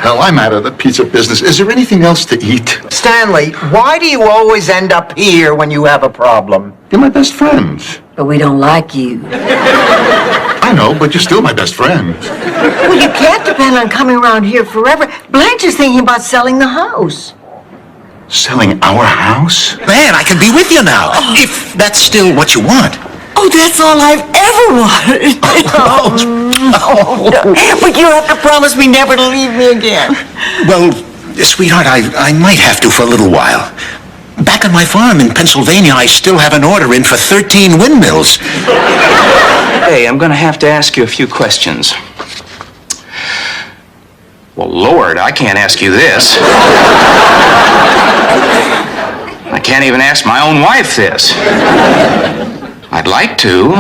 hell, I'm out of the pizza business. Is there anything else to eat? Stanley, why do you always end up here when you have a problem? You're my best friend. But we don't like you. I know, but you're still my best friend. Well, you can't depend on coming around here forever. Blanche is thinking about selling the house. Selling our house? Man, I can be with you now, if that's still what you want. Oh, that's all I've ever wanted. But you have to promise me never to leave me again. Well, sweetheart, I might have to for a little while. Back on my farm in Pennsylvania, I still have an order in for 13 windmills. Hey, I'm gonna have to ask you a few questions. Well, Lord, I can't ask you this. I can't even ask my own wife this. I'd like to.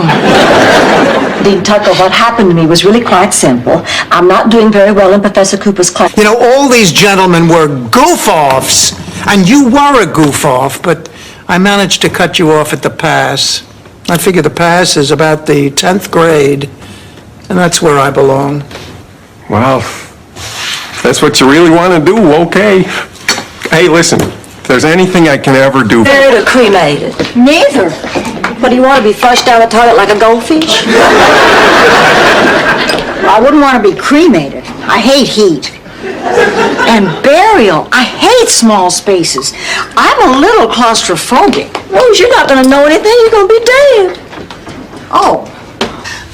Dean Tucker, what happened to me was really quite simple. I'm not doing very well in Professor Cooper's class. You know, all these gentlemen were goof-offs, and you were a goof-off, but I managed to cut you off at the pass. I figure the pass is about the 10th grade, and that's where I belong. Well, if that's what you really want to do, okay. Hey, listen, if there's anything I can ever do... Married or cremated? Neither. But do you want to be flushed down the toilet like a goldfish? I wouldn't want to be cremated. I hate heat. And burial. I hate small spaces. I'm a little claustrophobic. Oh, you're not going to know anything. You're going to be dead. Oh.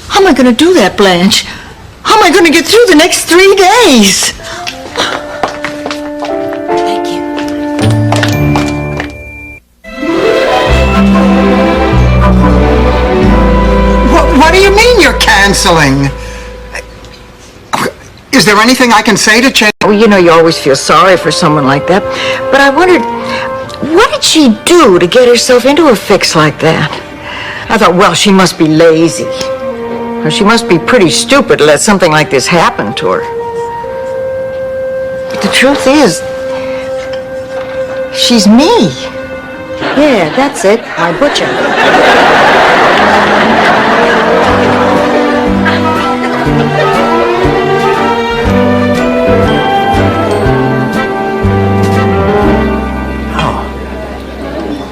How am I going to do that, Blanche? How am I going to get through the next 3 days? Thank you. What do you mean you're canceling? Is there anything I can say to change? Well, you know, you always feel sorry for someone like that. But I wondered, what did she do to get herself into a fix like that? I thought, well, she must be lazy. Or she must be pretty stupid to let something like this happen to her. But the truth is, she's me. Yeah, that's it. My butcher.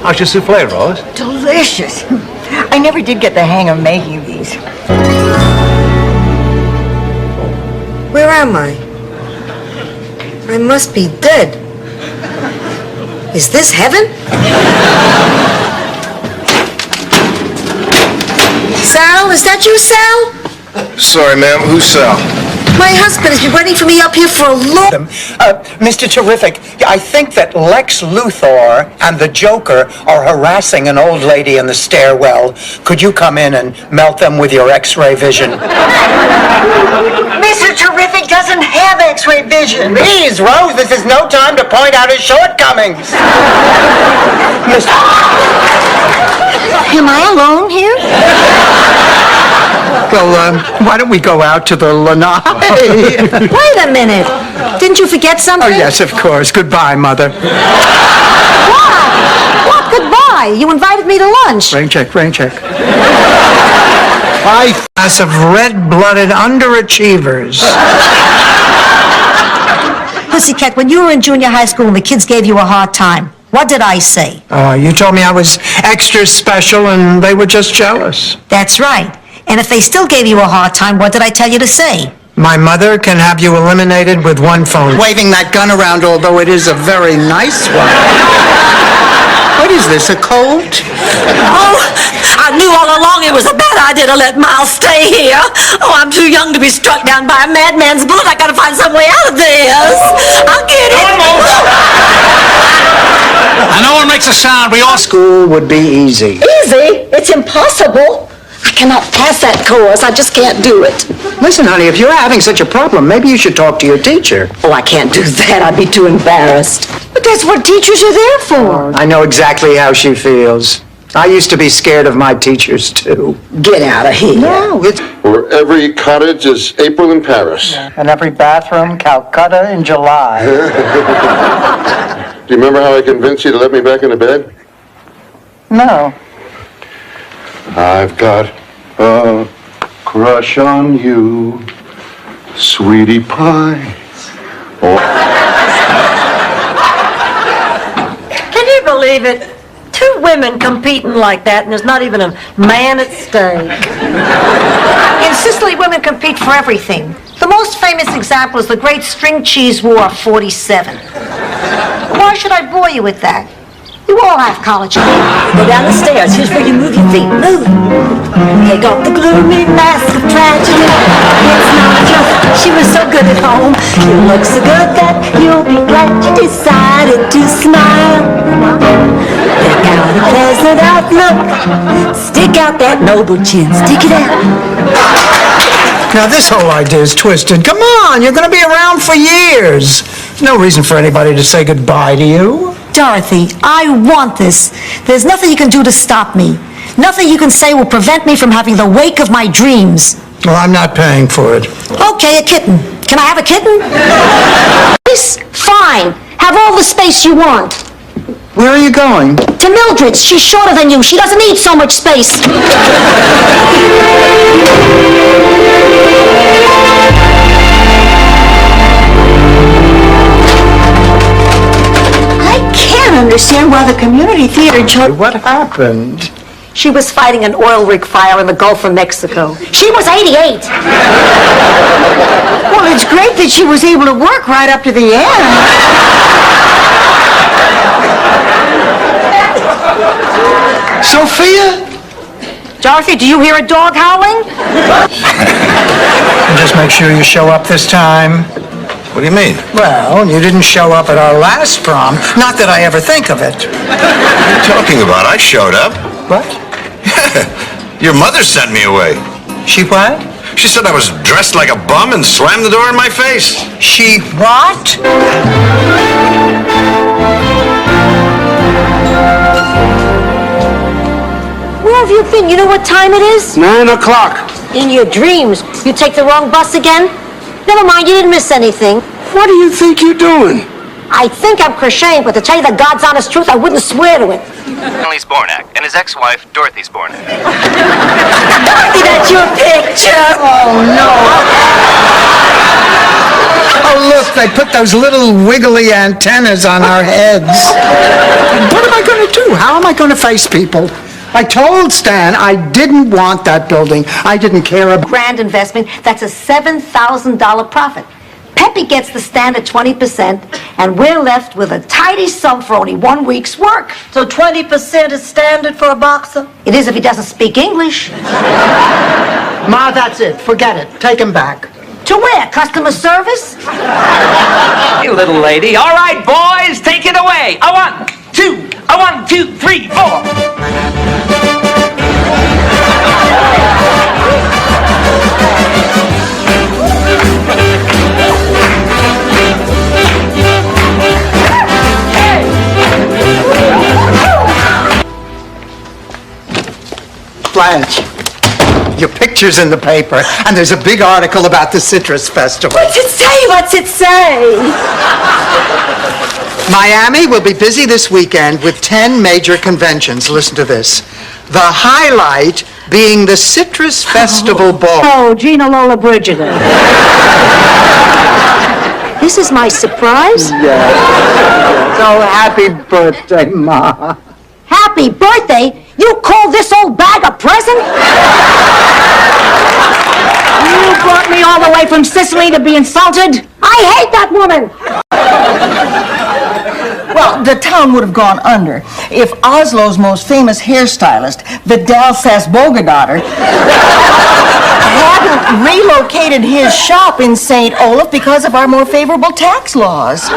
How's your souffle, Rose? Delicious. I never did get the hang of making these. Where am I? I must be dead. Is this heaven? Sal, is that you, Sal? Sorry, ma'am, who's Sal? My husband has been waiting for me up here for a long... Mr. Terrific, I think that Lex Luthor and the Joker are harassing an old lady in the stairwell. Could you come in and melt them with your X-ray vision? Mr. Terrific doesn't have X-ray vision. Please, Rose, this is no time to point out his shortcomings. Am I alone here? Well, why don't we go out to the lanai? Wait a minute. Didn't you forget something? Oh, yes, of course. Goodbye, Mother. What? Goodbye. You invited me to lunch. Rain check, rain check. High class of red-blooded underachievers. Pussycat, when you were in junior high school and the kids gave you a hard time, what did I say? You told me I was extra special and they were just jealous. That's right. And if they still gave you a hard time, what did I tell you to say? My mother can have you eliminated with one phone. Waving that gun around, although it is a very nice one. What is this, a cold? Oh, I knew all along it was a bad idea to let Miles stay here. Oh, I'm too young to be struck down by a madman's bullet. I gotta find some way out of this. I'll get it. And no one makes a sound. We all... School would be easy. Easy? It's impossible. I cannot pass that course. I just can't do it. Listen, honey, if you're having such a problem, maybe you should talk to your teacher. Oh, I can't do that. I'd be too embarrassed. But that's what teachers are there for. I know exactly how she feels. I used to be scared of my teachers, too. Get out of here. No, it's... Where every cottage is April in Paris. And every bathroom, Calcutta in July. Do you remember how I convinced you to let me back into bed? No. I've got a crush on you, sweetie pie. Oh, believe it. Two women competing like that, and there's not even a man at stake. In Sicily, women compete for everything. The most famous example is the Great String Cheese War of '47. Why should I bore you with that? You all have college degrees. Go down the stairs. Here's where you move your feet. Move. Take off the gloomy mask of tragedy. It's not just she was so good at home. You look so good that you'll be glad you decided to smile. Pick out a pleasant outlook. Stick out that noble chin. Stick it out. Now, this whole idea is twisted. Come on, you're going to be around for years. There's no reason for anybody to say goodbye to you. Dorothy, I want this. There's nothing you can do to stop me. Nothing you can say will prevent me from having the wake of my dreams. Well, I'm not paying for it. Okay, a kitten. Can I have a kitten? Yes, fine. Have all the space you want. Where are you going? To Mildred's. She's shorter than you. She doesn't need so much space. I can't understand why the community theater chose... What happened? She was fighting an oil rig fire in the Gulf of Mexico. She was 88. Well, it's great that she was able to work right up to the end. Sophia? Dorothy, do you hear a dog howling? Just make sure you show up this time. What do you mean? Well, you didn't show up at our last prom. Not that I ever think of it. What are you talking about? I showed up. What? Your mother sent me away. She what? She said I was dressed like a bum and slammed the door in my face. She what? Where have you been? You know what time it is? 9 o'clock. In your dreams. You take the wrong bus again? Never mind, you didn't miss anything. What do you think you're doing? I think I'm crocheting, but to tell you the God's honest truth, I wouldn't swear to it. Stanley Zbornak and his ex-wife, Dorothy Zbornak. Dorothy, that's your picture. Oh, no. Oh, look, they put those little wiggly antennas on our heads. What am I going to do? How am I going to face people? I told Stan I didn't want that building. I didn't care about... Grand investment, that's a $7,000 profit. Pepe gets the stand at 20%, and we're left with a tidy sum for only 1 week's work. So 20% is standard for a boxer? It is if he doesn't speak English. Ma, that's it. Forget it. Take him back. To where? Customer service? Hey, little lady. All right, boys, take it away. A 1, 2, a 1, 2, 3, 4. Blanche, your picture's in the paper, and there's a big article about the Citrus Festival. What's it say? What's it say? Miami will be busy this weekend with 10 major conventions. Listen to this. The highlight being the Citrus Festival Ball. Oh, Gina Lola Brigida. This is my surprise? So happy birthday, Ma. Happy birthday? You call this old bag a present? You brought me all the way from Sicily to be insulted? I hate that woman! Well, the town would have gone under if Oslo's most famous hairstylist, Vidal Sasbogadottir, hadn't relocated his shop in St. Olaf because of our more favorable tax laws.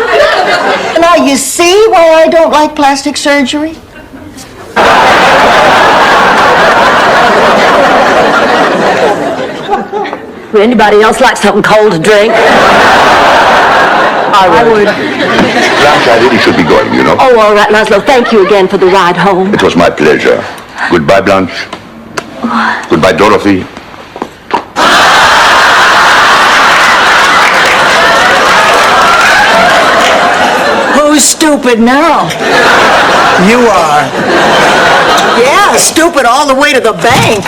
Now, you see why I don't like plastic surgery? Would anybody else like something cold to drink? I would. Blanche, I really should be going, you know. Oh, all right, Laszlo. Thank you again for the ride home. It was my pleasure. Goodbye, Blanche. Goodbye, Dorothy. Who's stupid now? You are. Yeah, stupid all the way to the bank.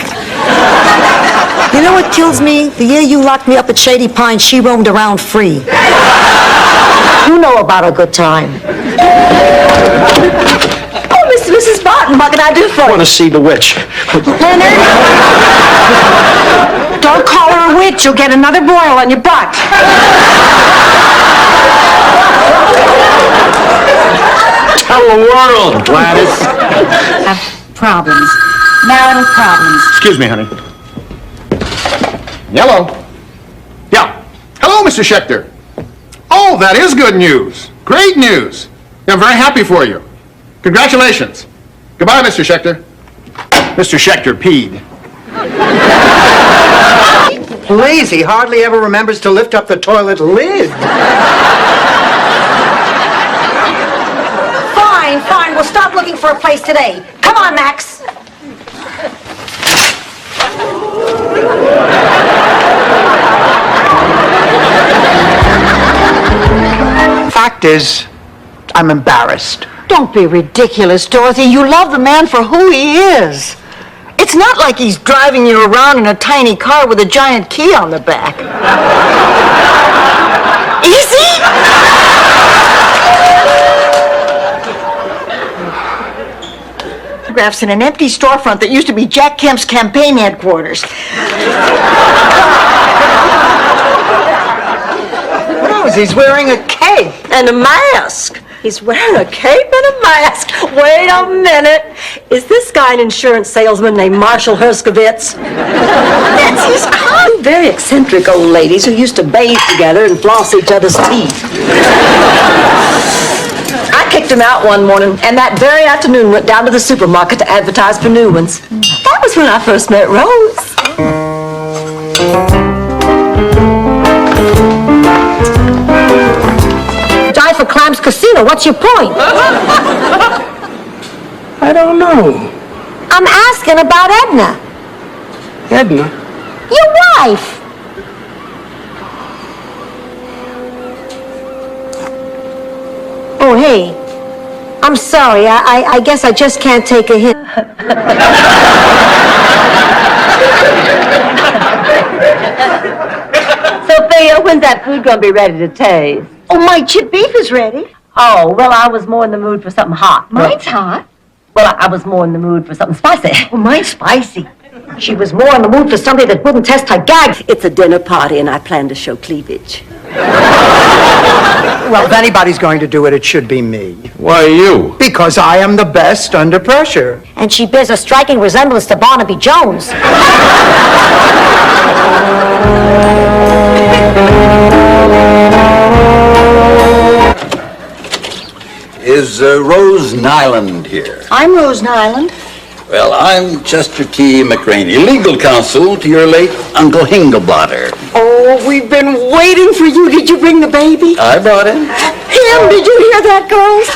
You know what kills me? The year you locked me up at Shady Pines, she roamed around free. You know about a good time. Oh, Mrs. Barton, what can I do for I you? want to see the witch. Leonard? Don't call her a witch. You'll get another boil on your butt. Tell the world, Gladys. Have problems. Marital problems. Excuse me, honey. Hello. Yeah. Hello, Mr. Schechter. Oh, that is good news. Great news. I'm very happy for you. Congratulations. Goodbye, Mr. Schechter. Mr. Schechter peed. Please, he hardly ever remembers to lift up the toilet lid. Fine, we'll stop looking for a place today. Come on, Max. Fact is, I'm embarrassed. Don't be ridiculous, Dorothy. You love the man for who he is. It's not like he's driving you around in a tiny car with a giant key on the back. Is he? Photographs in an empty storefront that used to be Jack Kemp's campaign headquarters. He's wearing a cape. And a mask. He's wearing a cape and a mask. Wait a minute. Is this guy an insurance salesman named Marshall Herskovitz? That's his con. Very eccentric old ladies who used to bathe together and floss each other's teeth. I kicked him out one morning, and that very afternoon went down to the supermarket to advertise for new ones. That was when I first met Rose. Die for Clams Casino. What's your point? I don't know. I'm asking about Edna, Edna? your wife. Oh, hey. I'm sorry. I guess I just can't take a hint. Sophia, when's that food gonna be ready to taste? Oh, my chip beef is ready. Oh, well, I was more in the mood for something hot. Mine's hot. Well, I was more in the mood for something spicy. Oh, mine's spicy. She was more in the mood for somebody that wouldn't test her gags. It's a dinner party, and I plan to show cleavage. Well, if anybody's going to do it, it should be me. Why you? Because I am the best under pressure. And she bears a striking resemblance to Barnaby Jones. Is Rose Nyland here? I'm Rose Nyland. Well, I'm Chester T. McRaney, legal counsel to your late Uncle Hingleblotter. Oh, we've been waiting for you. Did you bring the baby? I brought him. Him? Did you hear that, girls?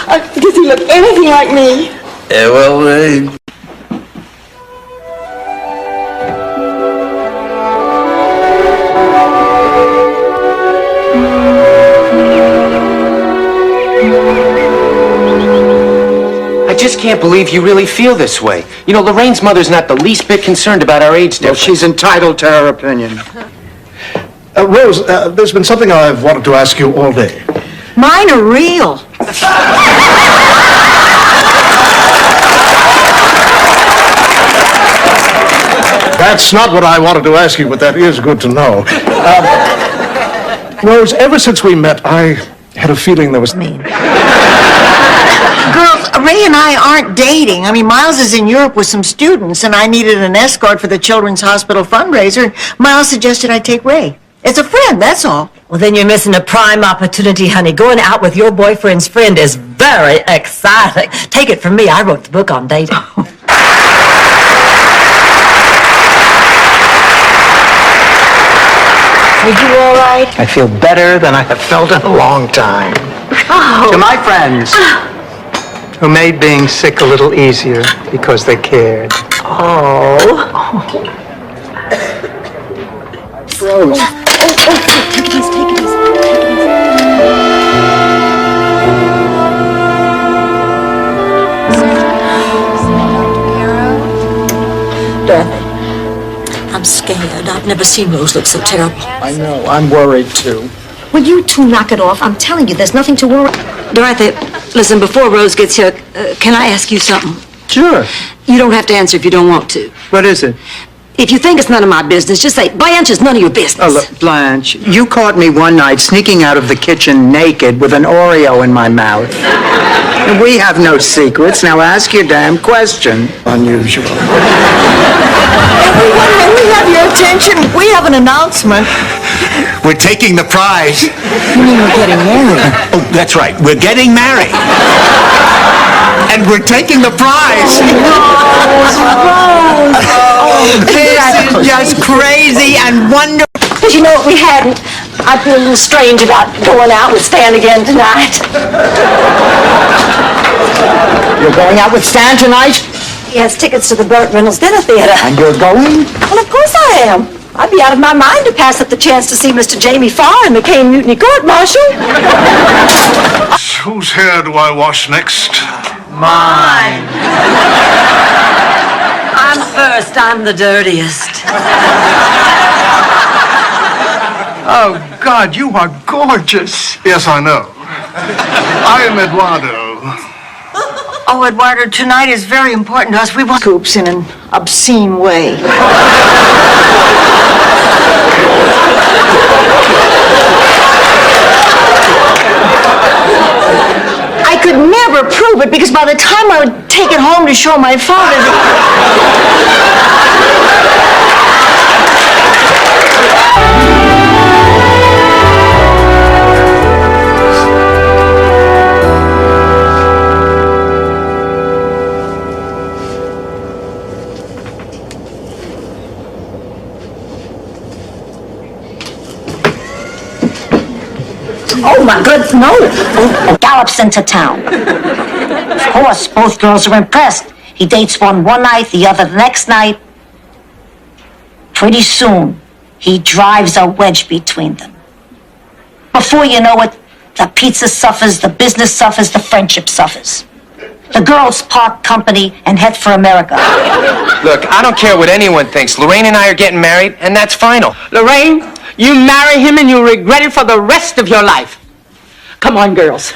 Does he look anything like me? I just can't believe you really feel this way. You know, Lorraine's mother's not the least bit concerned about our age Well, difference. she's entitled to her opinion. Rose, there's been something I've wanted to ask you all day. Mine are real. That's not what I wanted to ask you, but that is good to know. Rose, ever since we met, I had a feeling there was... Girls, Ray and I aren't dating. I mean, Miles is in Europe with some students, and I needed an escort for the Children's Hospital fundraiser, and Miles suggested I take Ray. It's a friend, that's all. Well, then you're missing a prime opportunity, honey. Going out with your boyfriend's friend is very exciting. Take it from me, I wrote the book on dating. Are you all right? I feel better than I have felt in a long time. Oh. To my friends, who made being sick a little easier because they cared. Oh. Rose. Take it easy, take it easy. Dorothy, I'm scared. I've never seen Rose look so terrible. I know, I'm worried too. Will you two knock it off? I'm telling you, there's nothing to worry. Dorothy, listen, before Rose gets here, can I ask you something? Sure. You don't have to answer if you don't want to. What is it? If you think it's none of my business, just say, Blanche, it's none of your business. Oh, look, Blanche, you caught me one night sneaking out of the kitchen naked with an Oreo in my mouth. And we have no secrets. Now ask your damn question. Unusual. Everyone, may we have your attention? We have an announcement. We're taking the prize. You mean we're getting married? Oh, that's right. We're getting married. And we're taking the prize. This is just crazy and wonderful. Because you know what we hadn't? I feel a little strange about going out with Stan again tonight. You're going out with Stan tonight? He has tickets to the Burt Reynolds Dinner Theater. And you're going? Well, of course I am. I'd be out of my mind to pass up the chance to see Mr. Jamie Farr in the Kane Mutiny Court Martial. Whose hair do I wash next? Mine. I'm first. I'm the dirtiest. Oh, God, you are gorgeous. Yes, I know. I am Eduardo. Oh, Eduardo, tonight is very important to us. We want Scoops in an obscene way. I could never prove it because by the time I would take it home to show my father... Oh, my goodness, no. Gallops into town. Of course, both girls are impressed. He dates one night, the other the next night. Pretty soon, he drives a wedge between them. Before you know it, the pizza suffers, the business suffers, the friendship suffers. The girls part company and head for America. Look, I don't care what anyone thinks. Lorraine and I are getting married, and that's final. Lorraine, you marry him and you'll regret it for the rest of your life. Come on, girls.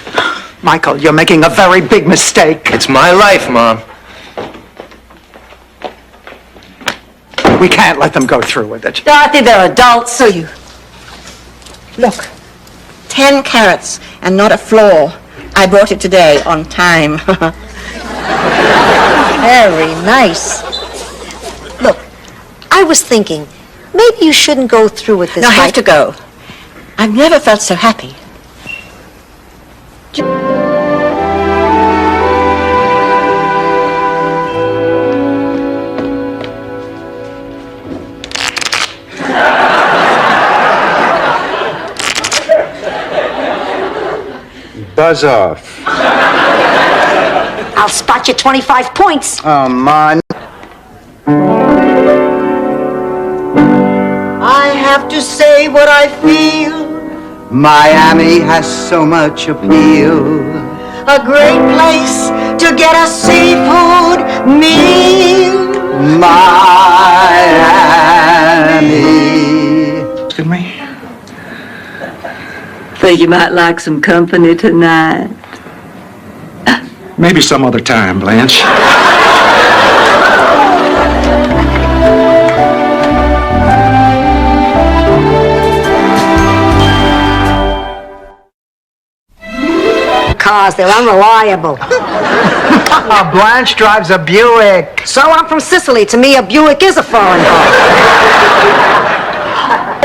Michael, you're making a very big mistake. It's my life, Mom. We can't let them go through with it. Dorothy, they're adults, so you... Look, 10 carats and not a flaw. I brought it today on time. Very nice. Look, I was thinking, maybe you shouldn't go through with this. No, I have to go. I've never felt so happy. Buzz off. I'll spot you 25 points. Oh, man. I have to say what I feel. Miami has so much appeal. A great place to get a seafood meal. Miami. Look at me. Think you might like some company tonight. Maybe some other time, Blanche. Cars, they're unreliable. Blanche drives a Buick. So I'm from Sicily. To me, a Buick is a foreign car.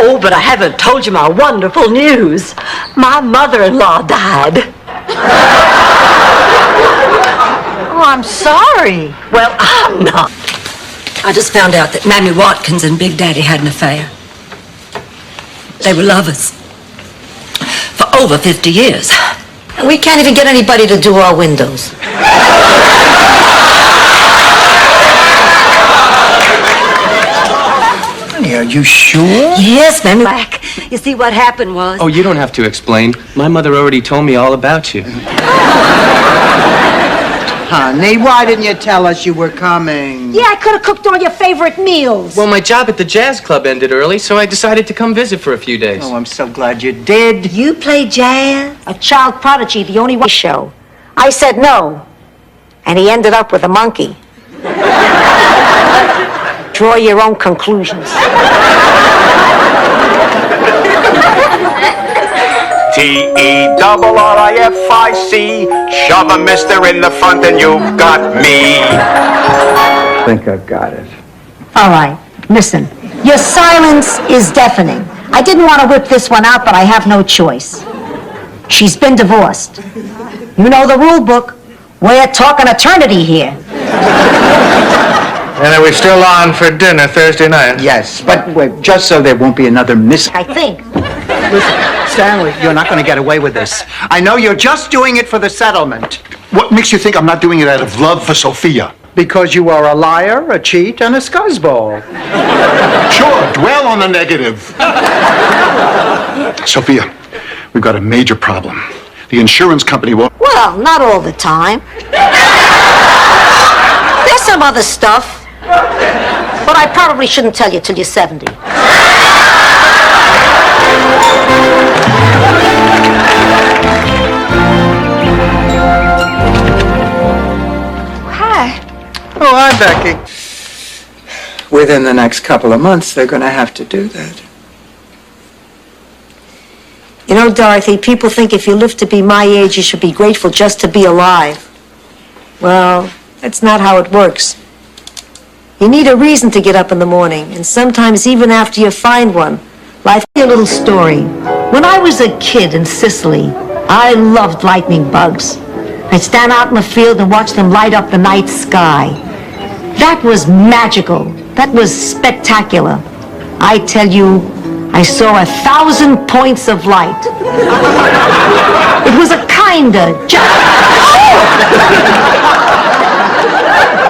Oh, but I haven't told you my wonderful news. My mother-in-law died. Oh, I'm sorry. Well, I'm not. I just found out that Mammy Watkins and Big Daddy had an affair. They were lovers. For over 50 years. We can't even get anybody to do our windows. Are you sure? Yes, Mammy Black. You see, what happened was... Oh, you don't have to explain. My mother already told me all about you. Honey, why didn't you tell us you were coming? Yeah, I could have cooked all your favorite meals. Well, my job at the jazz club ended early, so I decided to come visit for a few days. Oh, I'm so glad you did. You play jazz? A child prodigy, the only one show. I said no. and he ended up with a monkey. Draw your own conclusions. T-E-R-R-I-F-I-C. Shove a mister in the front and you've got me. I think I've got it. All right, listen. Your silence is deafening. I didn't want to whip this one out, but I have no choice. She's been divorced. You know the rule book. We're talking eternity here. And are we still on for dinner Thursday night? Yes, but wait, just so there won't be another I think. Listen, Stanley, you're not going to get away with this. I know you're just doing it for the settlement. What makes you think I'm not doing it out of love for Sophia? Because you are a liar, a cheat, and a scuzzball. Sure, dwell on the negative. Sophia, we've got a major problem. The insurance company won't... Well, not all the time. There's some other stuff. But I probably shouldn't tell you till you're 70. Hi. Oh, hi, Becky. Within the next couple of months, they're going to have to do that. You know, Dorothy, people think if you live to be my age, you should be grateful just to be alive. Well, that's not how it works. You need a reason to get up in the morning, and sometimes even after you find one. Life. A little story. When I was a kid in Sicily, I loved lightning bugs. I'd stand out in the field and watch them light up the night sky. That was magical. That was spectacular. I tell you, I saw 1,000 points of light. It was a kinda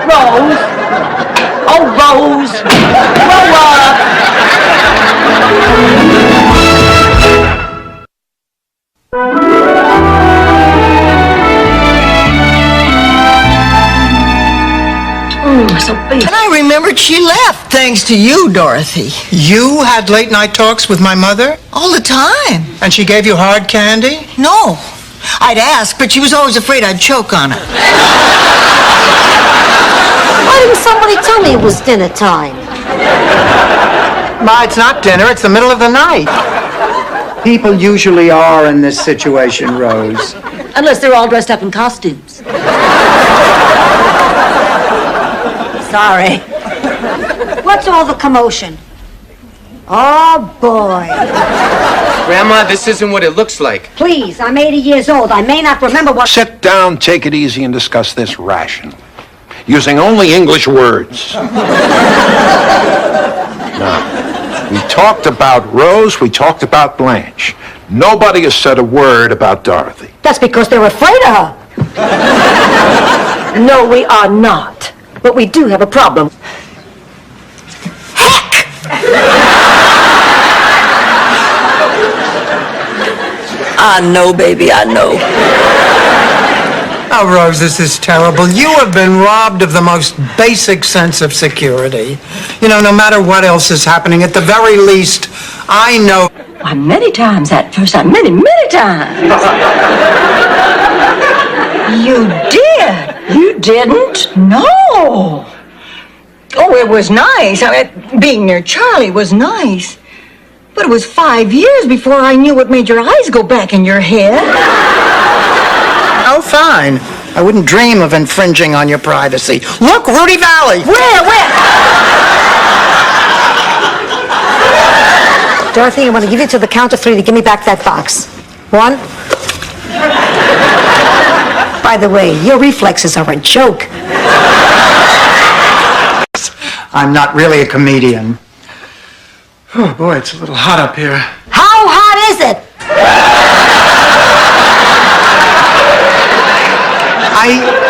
Rose. Oh, Rose. Grow up. And I remembered she left, thanks to you, Dorothy. You had late night talks with my mother? All the time. And she gave you hard candy? No. I'd ask, but she was always afraid I'd choke on it. Why didn't somebody tell me it was dinner time? Ma, it's not dinner, it's the middle of the night. People usually are in this situation, Rose. Unless they're all dressed up in costumes. Sorry. What's all the commotion? Oh, boy. Grandma, this isn't what it looks like. Please, I'm 80 years old. I may not remember what... Sit down, take it easy, and discuss this rationally, using only English words. Now, we talked about Rose, we talked about Blanche. Nobody has said a word about Dorothy. That's because they're afraid of her. No, we are not. But we do have a problem. I know, baby, I know. Oh, Rose, this is terrible. You have been robbed of the most basic sense of security. You know, no matter what else is happening, at the very least, I know... Why, many times that first time. Many, many times. You did? You didn't? No. Oh, it was nice. I mean, being near Charlie was nice. But it was 5 years before I knew what made your eyes go back in your head. Oh, fine. I wouldn't dream of infringing on your privacy. Look, Rudy Valley! Where? Dorothy, I'm going to give you to the count of 3 to give me back that box. 1. By the way, your reflexes are a joke. I'm not really a comedian. Oh, boy, it's a little hot up here. How hot is it?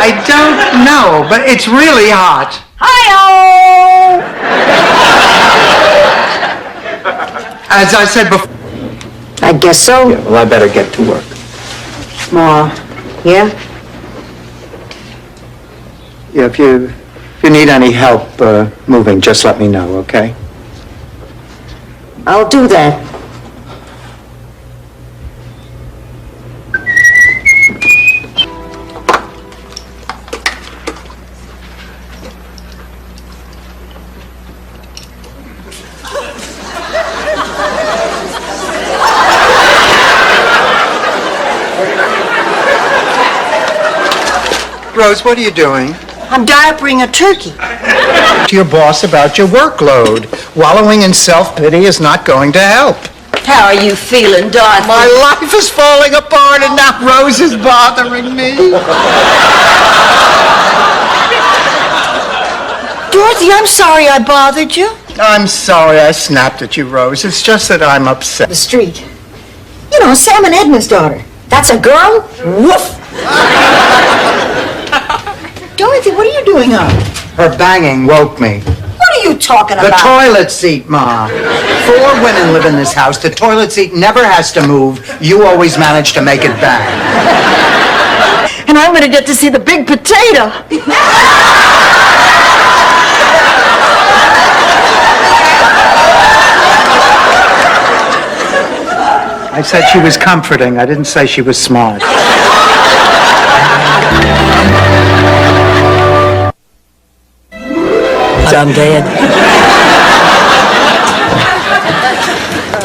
I don't know, but it's really hot. Hi-oh! As I said before... I guess so. Yeah, well, I better get to work. Ma. Yeah? Yeah, if you need any help moving, just let me know, okay? I'll do that. Rose, what are you doing? I'm diapering a turkey. To your boss about your workload. Wallowing in self-pity is not going to help. How are you feeling, Dorothy? My life is falling apart and now Rose is bothering me. Dorothy, I'm sorry I bothered you. I'm sorry I snapped at you, Rose. It's just that I'm upset. The street. You know, Sam and Edna's daughter. That's a girl? Woof! Dorothy, what are you doing up? Her banging woke me. What are you talking The about? toilet seat, Ma. 4 women live in this house. The toilet seat never has to move. You always manage to make it bang. And I'm gonna get to see the big potato. I said she was comforting. I didn't say she was smart. I'm dead.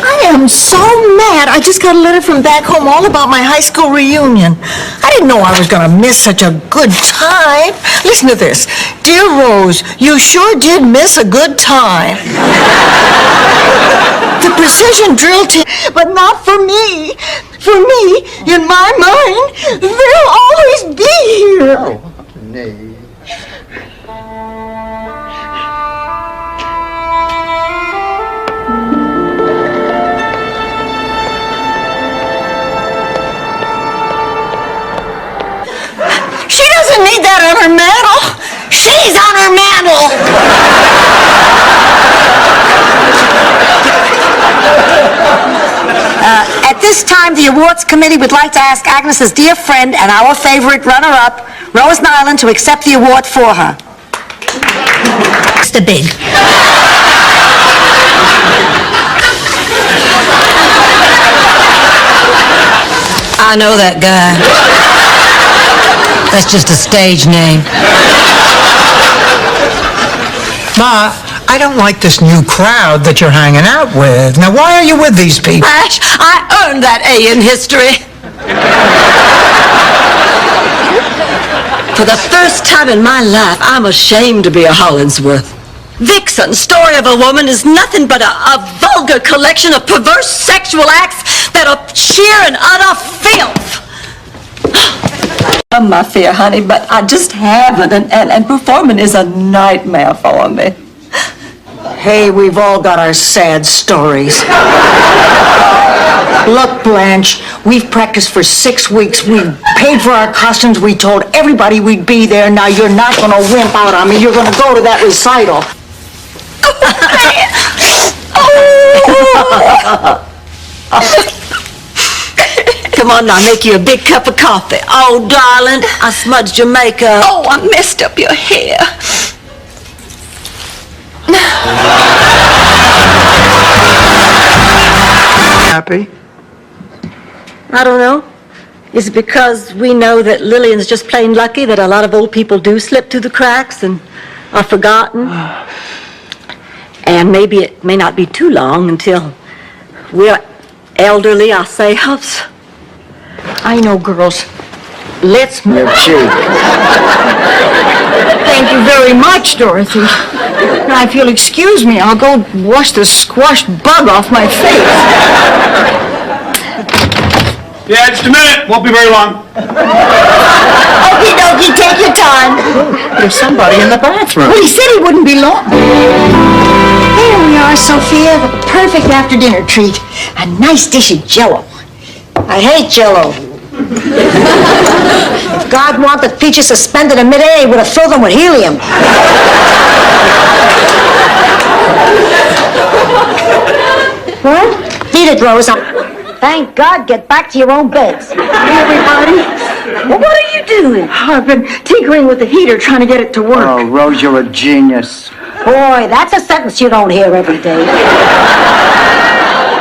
I am so mad. I just got a letter from back home all about my high school reunion. I didn't know I was going to miss such a good time. Listen to this. Dear Rose, you sure did miss a good time. The precision drill team, but not for me. For me, in my mind, they'll always be here. Oh, nay. She doesn't need that on her mantle. She's on her mantle. At this time, the awards committee would like to ask Agnes's dear friend and our favorite runner-up, Rose Nyland, to accept the award for her. Mr. Big. I know that guy. That's just a stage name. Ma, I don't like this new crowd that you're hanging out with. Now, why are you with these people? Ash, I earned that A in history. For the first time in my life, I'm ashamed to be a Hollingsworth. Vixen, Story of a Woman, is nothing but a vulgar collection of perverse sexual acts that are sheer and utter filth. I'm my fear, honey, but I just haven't, and performing is a nightmare for me. Hey, we've all got our sad stories. Look, Blanche, we've practiced for 6 weeks. We've paid for our costumes. We told everybody we'd be there. Now you're not going to wimp out on me. You're going to go to that recital. Come on now, make you a big cup of coffee. Oh, darling, I smudged your makeup. Oh, I messed up your hair. Happy? I don't know. Is it because we know that Lillian's just plain lucky that a lot of old people do slip through the cracks and are forgotten? And maybe it may not be too long until we're elderly ourselves. I know, girls. Let's move. Thank you very much, Dorothy. Now, if you'll excuse me, I'll go wash the squashed bug off my face. Yeah, just a minute. Won't be very long. Okie dokie, take your time. There's somebody in the bathroom. Well, he said he wouldn't be long. Here we are, Sophia, the perfect after-dinner treat. A nice dish of Jell-O. I hate Jell-O. If God wanted peaches suspended in midair, he would have filled them with helium. What? Eat it, Rosa. Thank God, get back to your own beds. Hey, everybody. Well, what are you doing? I've been tinkering with the heater, trying to get it to work. Oh, Rose, you're a genius. Boy, that's a sentence you don't hear every day.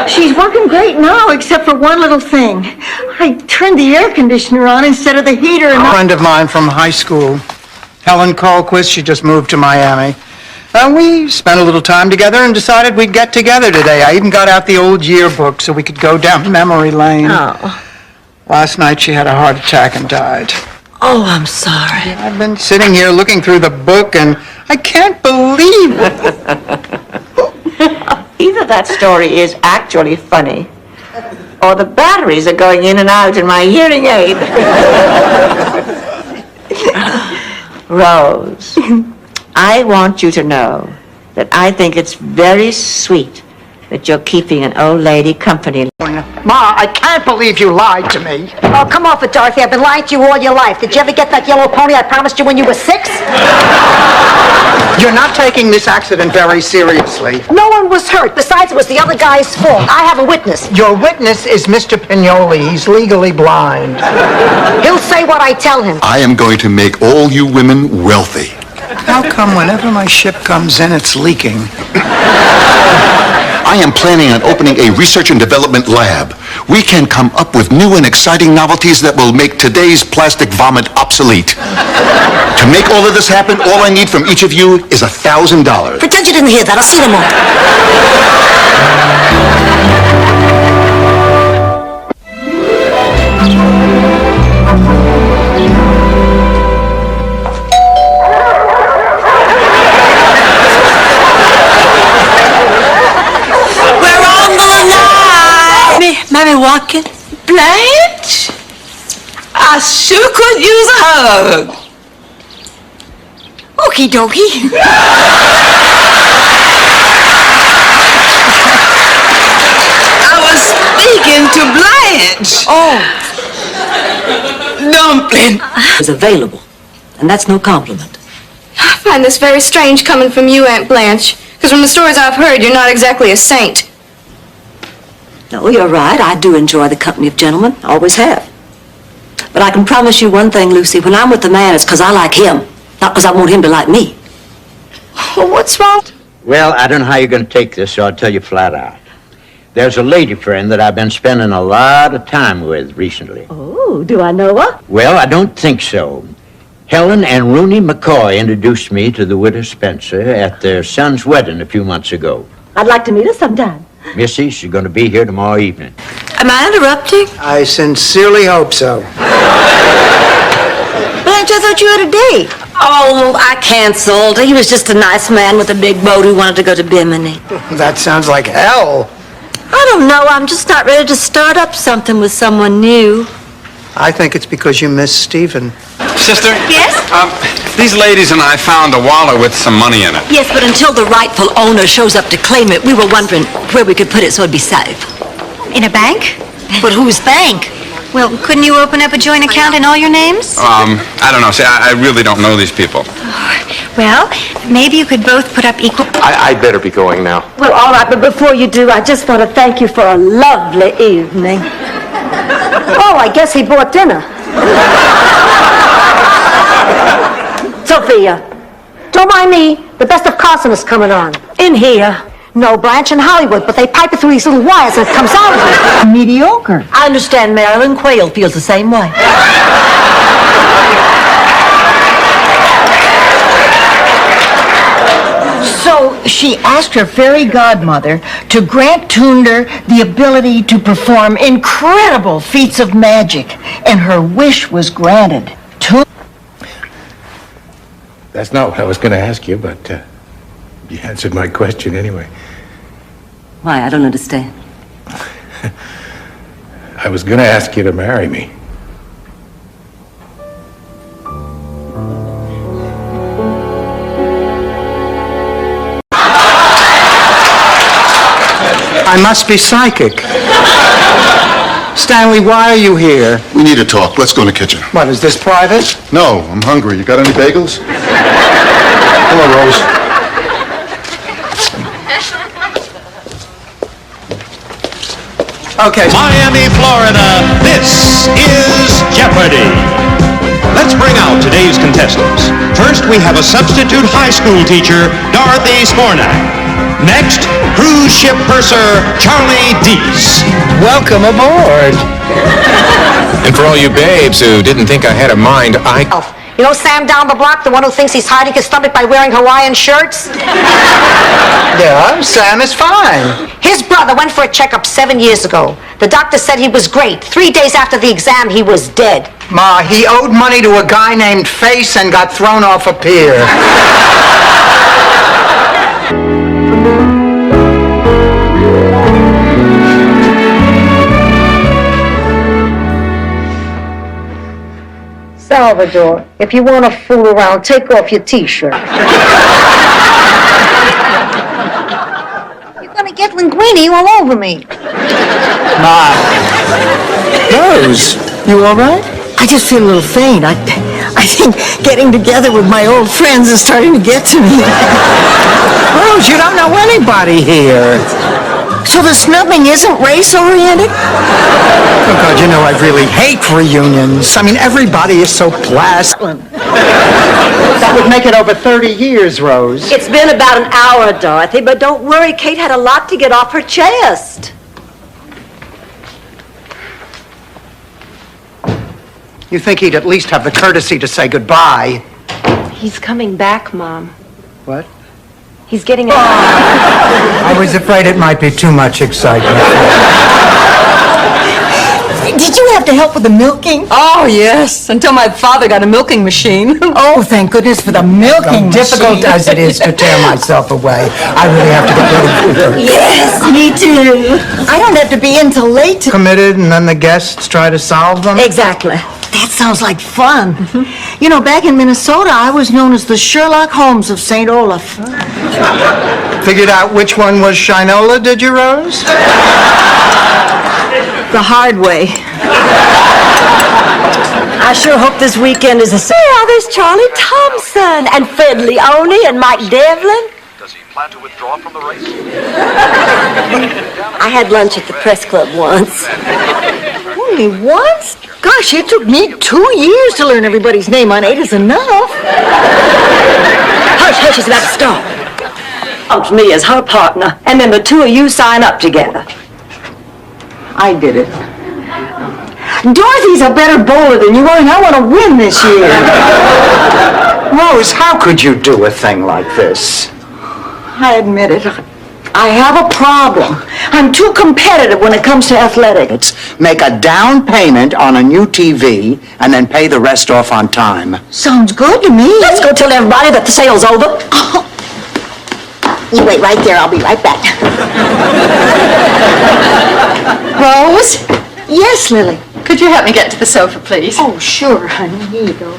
She's working great now, except for one little thing. I turned the air conditioner on instead of the heater, and A friend of mine from high school, Helen Colquist, she just moved to Miami. And we spent a little time together and decided we'd get together today. I even got out the old yearbook so we could go down memory lane. Oh. Last night she had a heart attack and died. Oh, I'm sorry. I've been sitting here looking through the book, and I can't believe it. Either that story is actually funny, or the batteries are going in and out in my hearing aid. Rose, I want you to know that I think it's very sweet that you're keeping an old lady company. Ma, I can't believe you lied to me. Oh, come off it, Dorothy. I've been lying to you all your life. Did you ever get that yellow pony I promised you when you were 6? You're not taking this accident very seriously. No one was hurt. Besides, it was the other guy's fault. I have a witness. Your witness is Mr. Pignoli. He's legally blind. He'll say what I tell him. I am going to make all you women wealthy. How come whenever my ship comes in, it's leaking? I am planning on opening a research and development lab. We can come up with new and exciting novelties that will make today's plastic vomit obsolete. To make all of this happen, all I need from each of you is $1,000. Pretend you didn't hear that. I'll see them all. Mammy Watkins? Blanche? I sure could use a hug. Okie dokie. I was speaking to Blanche. Oh. Dumpling. Is available, and that's no compliment. I find this very strange coming from you, Aunt Blanche, because from the stories I've heard, you're not exactly a saint. No, you're right. I do enjoy the company of gentlemen. Always have. But I can promise you one thing, Lucy. When I'm with the man, it's because I like him, not because I want him to like me. Well, what's wrong? Well, I don't know how you're going to take this, so I'll tell you flat out. There's a lady friend that I've been spending a lot of time with recently. Oh, do I know her? Well, I don't think so. Helen and Rooney McCoy introduced me to the widow Spencer at their son's wedding a few months ago. I'd like to meet her sometime. Missy, she's going to be here tomorrow evening. Am I interrupting? I sincerely hope so. Blanche, I thought you had a date. Oh, I canceled. He was just a nice man with a big boat who wanted to go to Bimini. That sounds like hell. I don't know. I'm just not ready to start up something with someone new. I think it's because you miss Stephen. Sister? Yes? These ladies and I found a wallet with some money in it. Yes, but until the rightful owner shows up to claim it, we were wondering where we could put it so it'd be safe. In a bank? But whose bank? Well, couldn't you open up a joint account in all your names? I don't know. See, I really don't know these people. Well, maybe you could both put up equal... I'd better be going now. Well, all right, but before you do, I just want to thank you for a lovely evening. Oh, I guess he bought dinner. Sophia, don't mind me. The Best of Carson is coming on. In here. No, Blanche in Hollywood, but they pipe it through these little wires and it comes out of it. Mediocre. I understand Marilyn Quayle feels the same way. So she asked her fairy godmother to grant Tunder the ability to perform incredible feats of magic, and her wish was granted. That's not what I was going to ask you, but you answered my question anyway. Why? I don't understand. I was going to ask you to marry me. I must be psychic. Stanley, why are you here? We need to talk. Let's go in the kitchen. What, is this private? No, I'm hungry. You got any bagels? Hello, Rose. Okay. Miami, Florida, this is Jeopardy! Let's bring out today's contestants. First, we have a substitute high school teacher, Dorothy Spornak. Next, cruise ship purser, Charlie Deese. Welcome aboard. And for all you babes who didn't think I had a mind, You know Sam down the block, the one who thinks he's hiding his stomach by wearing Hawaiian shirts? Yeah, Sam is fine. His brother went for a checkup 7 years ago. The doctor said he was great. 3 days after the exam, he was dead. Ma, he owed money to a guy named Face and got thrown off a pier. Salvador, if you want to fool around, take off your T-shirt. You're going to get linguine all over me. Ma. Rose, you all right? I just feel a little faint. I think getting together with my old friends is starting to get to me. Rose, you don't know anybody here. So the snubbing isn't race-oriented? Oh, God, you know I really hate reunions. I mean, everybody is so plastic. That would make it over 30 years, Rose. It's been about an hour, Dorothy, but don't worry, Kate had a lot to get off her chest. You think he'd at least have the courtesy to say goodbye? He's coming back, Mom. What? He's getting I was afraid it might be too much excitement. Did you have to help with the milking? Oh, yes, until my father got a milking machine. Oh, thank goodness for the milking Difficult machine. as it is to tear myself away, I really have to get rid of her. Yes, me too. I don't have to be in till late to... Committed, and then the guests try to solve them? Exactly. That sounds like fun. You know, back in Minnesota, I was known as the Sherlock Holmes of St. Olaf. Figured out which one was Shinola, did you, Rose? The hard way. I sure hope this weekend is the same. Yeah, there's Charlie Thompson and Fred Leone and Mike Devlin. Does he plan to withdraw from the race? I had lunch at the press club once. Only once? Gosh, it took me 2 years to learn everybody's name on 8 is enough. Hush, hush, it's about to start. Helped me as her partner, and then the two of you sign up together. I did it. Dorothy's a better bowler than you are, and I want to win this year. Rose, how could you do a thing like this? I admit it. I have a problem. I'm too competitive when it comes to athletics. Make a down payment on a new TV and then pay the rest off on time. Sounds good to me. Let's go tell everybody that the sale's over. You wait right there. I'll be right back. Rose? Yes, Lily. Could you help me get to the sofa, please? Oh, sure, honey. Here you go.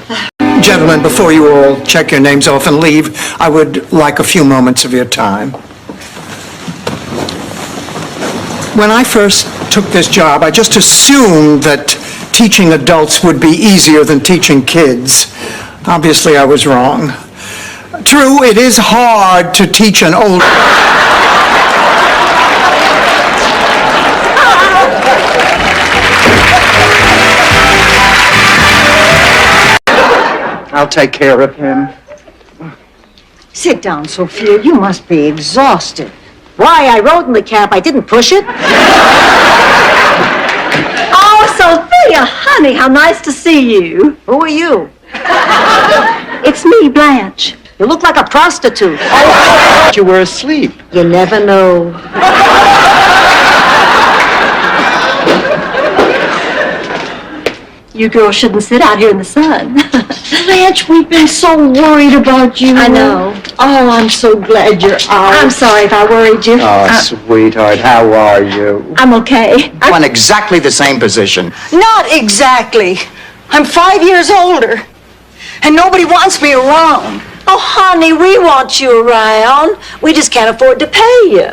Gentlemen, before you all check your names off and leave, I would like a few moments of your time. When I first took this job, I just assumed that teaching adults would be easier than teaching kids. Obviously, I was wrong. True, it is hard to teach an old... I'll take care of him. Sit down, Sophia. You must be exhausted. Why, I rode in the cab. I didn't push it. Oh, Sophia, honey, how nice to see you. Who are you? It's me, Blanche. You look like a prostitute. You were asleep. You never know. You girls shouldn't sit out here in the sun. Blanche, we've been so worried about you. I know. Oh, I'm so glad you're out. I'm sorry if I worried you. Oh, sweetheart, how are you? I'm okay. I'm in exactly the same position. Not exactly. I'm 5 years older, and nobody wants me around. Oh, honey, we want you around. We just can't afford to pay you.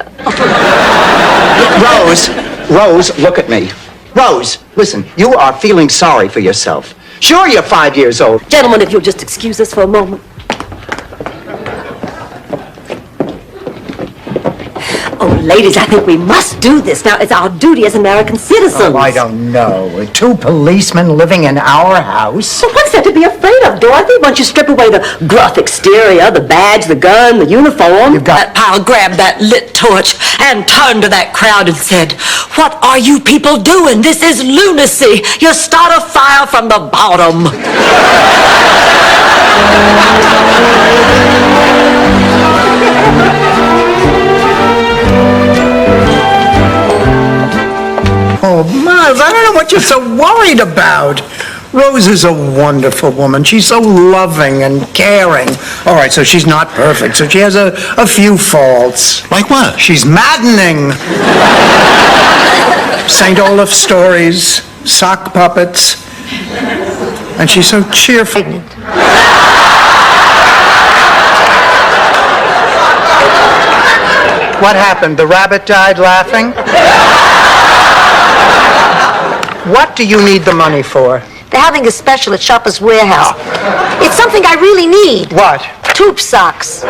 Rose, look at me. Rose, listen, you are feeling sorry for yourself. Sure, you're 5 years old. Gentlemen, if you'll just excuse us for a moment. Oh, ladies, I think we must do this. Now, it's our duty as American citizens. Oh, I don't know. 2 policemen living in our house? So what's there to be afraid of, Dorothy? Once you strip away the gruff exterior, the badge, the gun, the uniform. That pile grabbed that lit torch and turned to that crowd and said, "What are you people doing? This is lunacy. You start a fire from the bottom." Oh, Miles, I don't know what you're so worried about. Rose is a wonderful woman. She's so loving and caring. All right, so she's not perfect, so she has a few faults. Like what? She's maddening. St. Olaf stories, sock puppets, and she's so cheerful. What happened? The rabbit died laughing? What do you need the money for? They're having a special at Shoppers Warehouse. It's something I really need. What? Tube socks.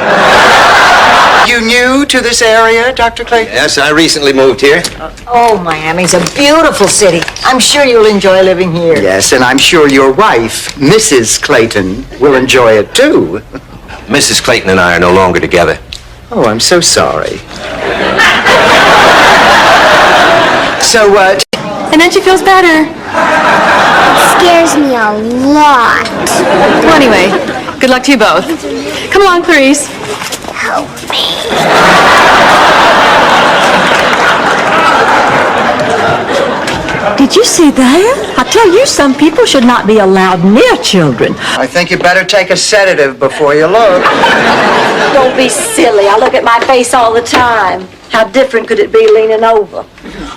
You new to this area, Dr. Clayton? Yes, I recently moved here. Oh, Miami's a beautiful city. I'm sure you'll enjoy living here. Yes, and I'm sure your wife, Mrs. Clayton, will enjoy it too. Mrs. Clayton and I are no longer together. Oh, I'm so sorry. So, And then she feels better. Scares me a lot. Well, anyway, good luck to you both. Come along, Clarice. Help me. Did you see that? I tell you, some people should not be allowed near children. I think you better take a sedative before you look. Don't be silly. I look at my face all the time. How different could it be leaning over?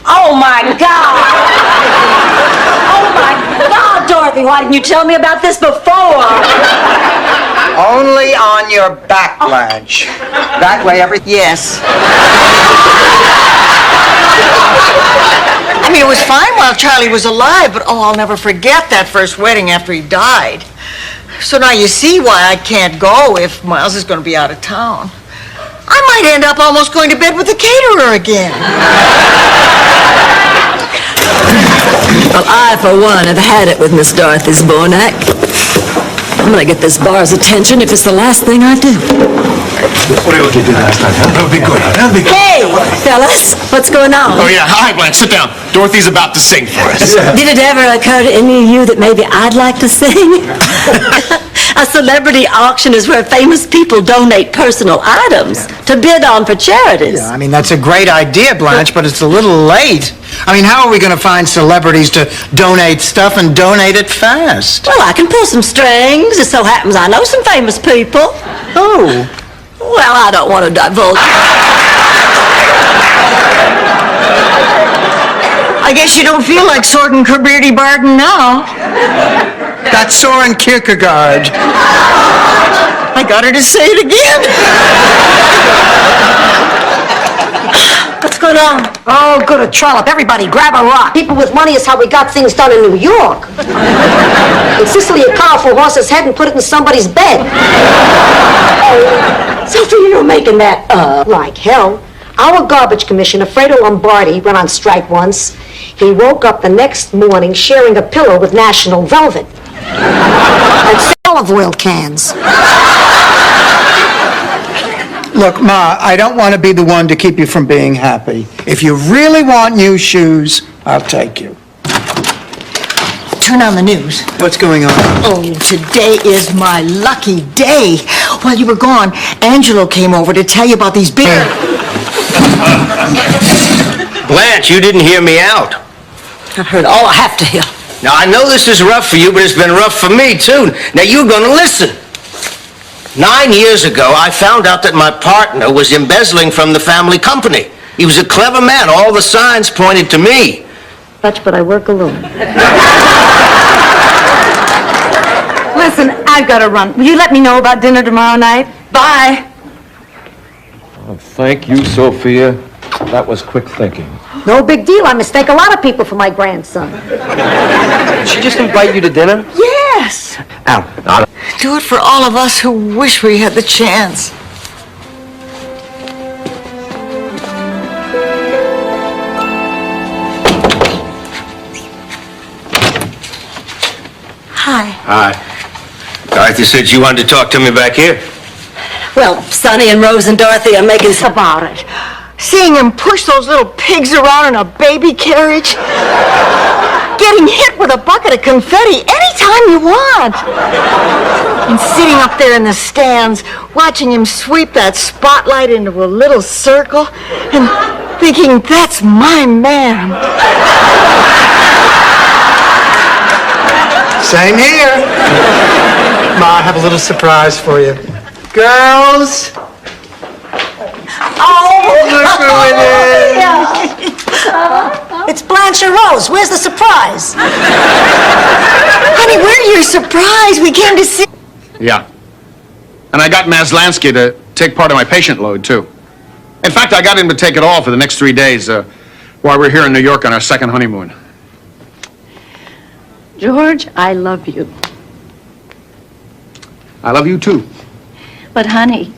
Oh, my God! Oh, my God, Dorothy, why didn't you tell me about this before? Only on your back, Blanche. That way Yes. I mean, it was fine while Charlie was alive, but I'll never forget that first wedding after he died. So now you see why I can't go if Miles is going to be out of town. I might end up almost going to bed with the caterer again. Well, I, for one, have had it with Miss Dorothy Zbornak. I'm gonna get this bar's attention if it's the last thing I do. What did you do last night, huh? That would be good. That would be good. Hey, fellas, what's going on? Oh, yeah. Hi, Blanche. Sit down. Dorothy's about to sing for us. Did it ever occur to any of you that maybe I'd like to sing? A celebrity auction is where famous people donate personal items to bid on for charities. Yeah, I mean, that's a great idea, Blanche, but it's a little late. I mean, how are we going to find celebrities to donate stuff and donate it fast? Well, I can pull some strings. It so happens I know some famous people. Who? Well, I don't want to divulge. I guess you don't feel like Soren Kierkegaard now. That's Soren Kierkegaard. I got her to say it again. What's going on? Oh, good, a trollop. Everybody, grab a rock. People with money is how we got things done in New York. In Sicily, a cow for a horse's head and put it in somebody's bed. Sophie, you're making that, like hell. Our garbage commissioner, Fredo Lombardi, went on strike once. He woke up the next morning sharing a pillow with National Velvet. And olive oil cans. Look, Ma, I don't want to be the one to keep you from being happy. If you really want new shoes, I'll take you. Turn on the news. What's going on? Oh, today is my lucky day. While you were gone, Angelo came over to tell you about these big... Blanche, you didn't hear me out. I've heard all I have to hear. Now, I know this is rough for you, but it's been rough for me, too. Now, you're gonna listen. 9 years ago, I found out that my partner was embezzling from the family company. He was a clever man. All the signs pointed to me. But I work alone. Listen, I've got to run. Will you let me know about dinner tomorrow night? Bye. Oh, thank you, Sophia. That was quick thinking. No big deal. I mistake a lot of people for my grandson. Did she just invite you to dinner? Yes. Al, Do it for all of us who wish we had the chance. Hi. Hi. Dorothy said you wanted to talk to me back here. Well, Sonny and Rose and Dorothy are making some... About it. Seeing him push those little pigs around in a baby carriage. Getting hit with a bucket of confetti anytime you want. And sitting up there in the stands, watching him sweep that spotlight into a little circle and thinking, that's my man. Same here. Ma, I have a little surprise for you. Girls. Look who it is. It's Blanche and Rose. Where's the surprise? Honey, we're your surprise. We came to see... Yeah. And I got Maslansky to take part of my patient load, too. In fact, I got him to take it all for the next 3 days while we're here in New York on our second honeymoon. George, I love you. I love you, too. But honey,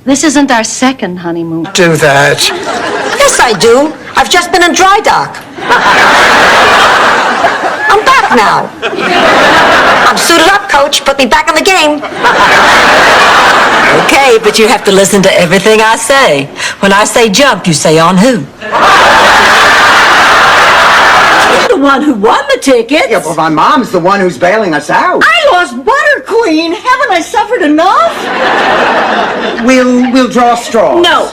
this isn't our second honeymoon. Do that. Yes, I do. I've just been in dry dock. I'm back now. I'm suited up, Coach. Put me back in the game. Okay, but you have to listen to everything I say. When I say jump, you say on who? You're the one who won the tickets. Yeah, but my mom's the one who's bailing us out. I lost Butter Queen. Haven't I suffered enough? We'll draw straws. No.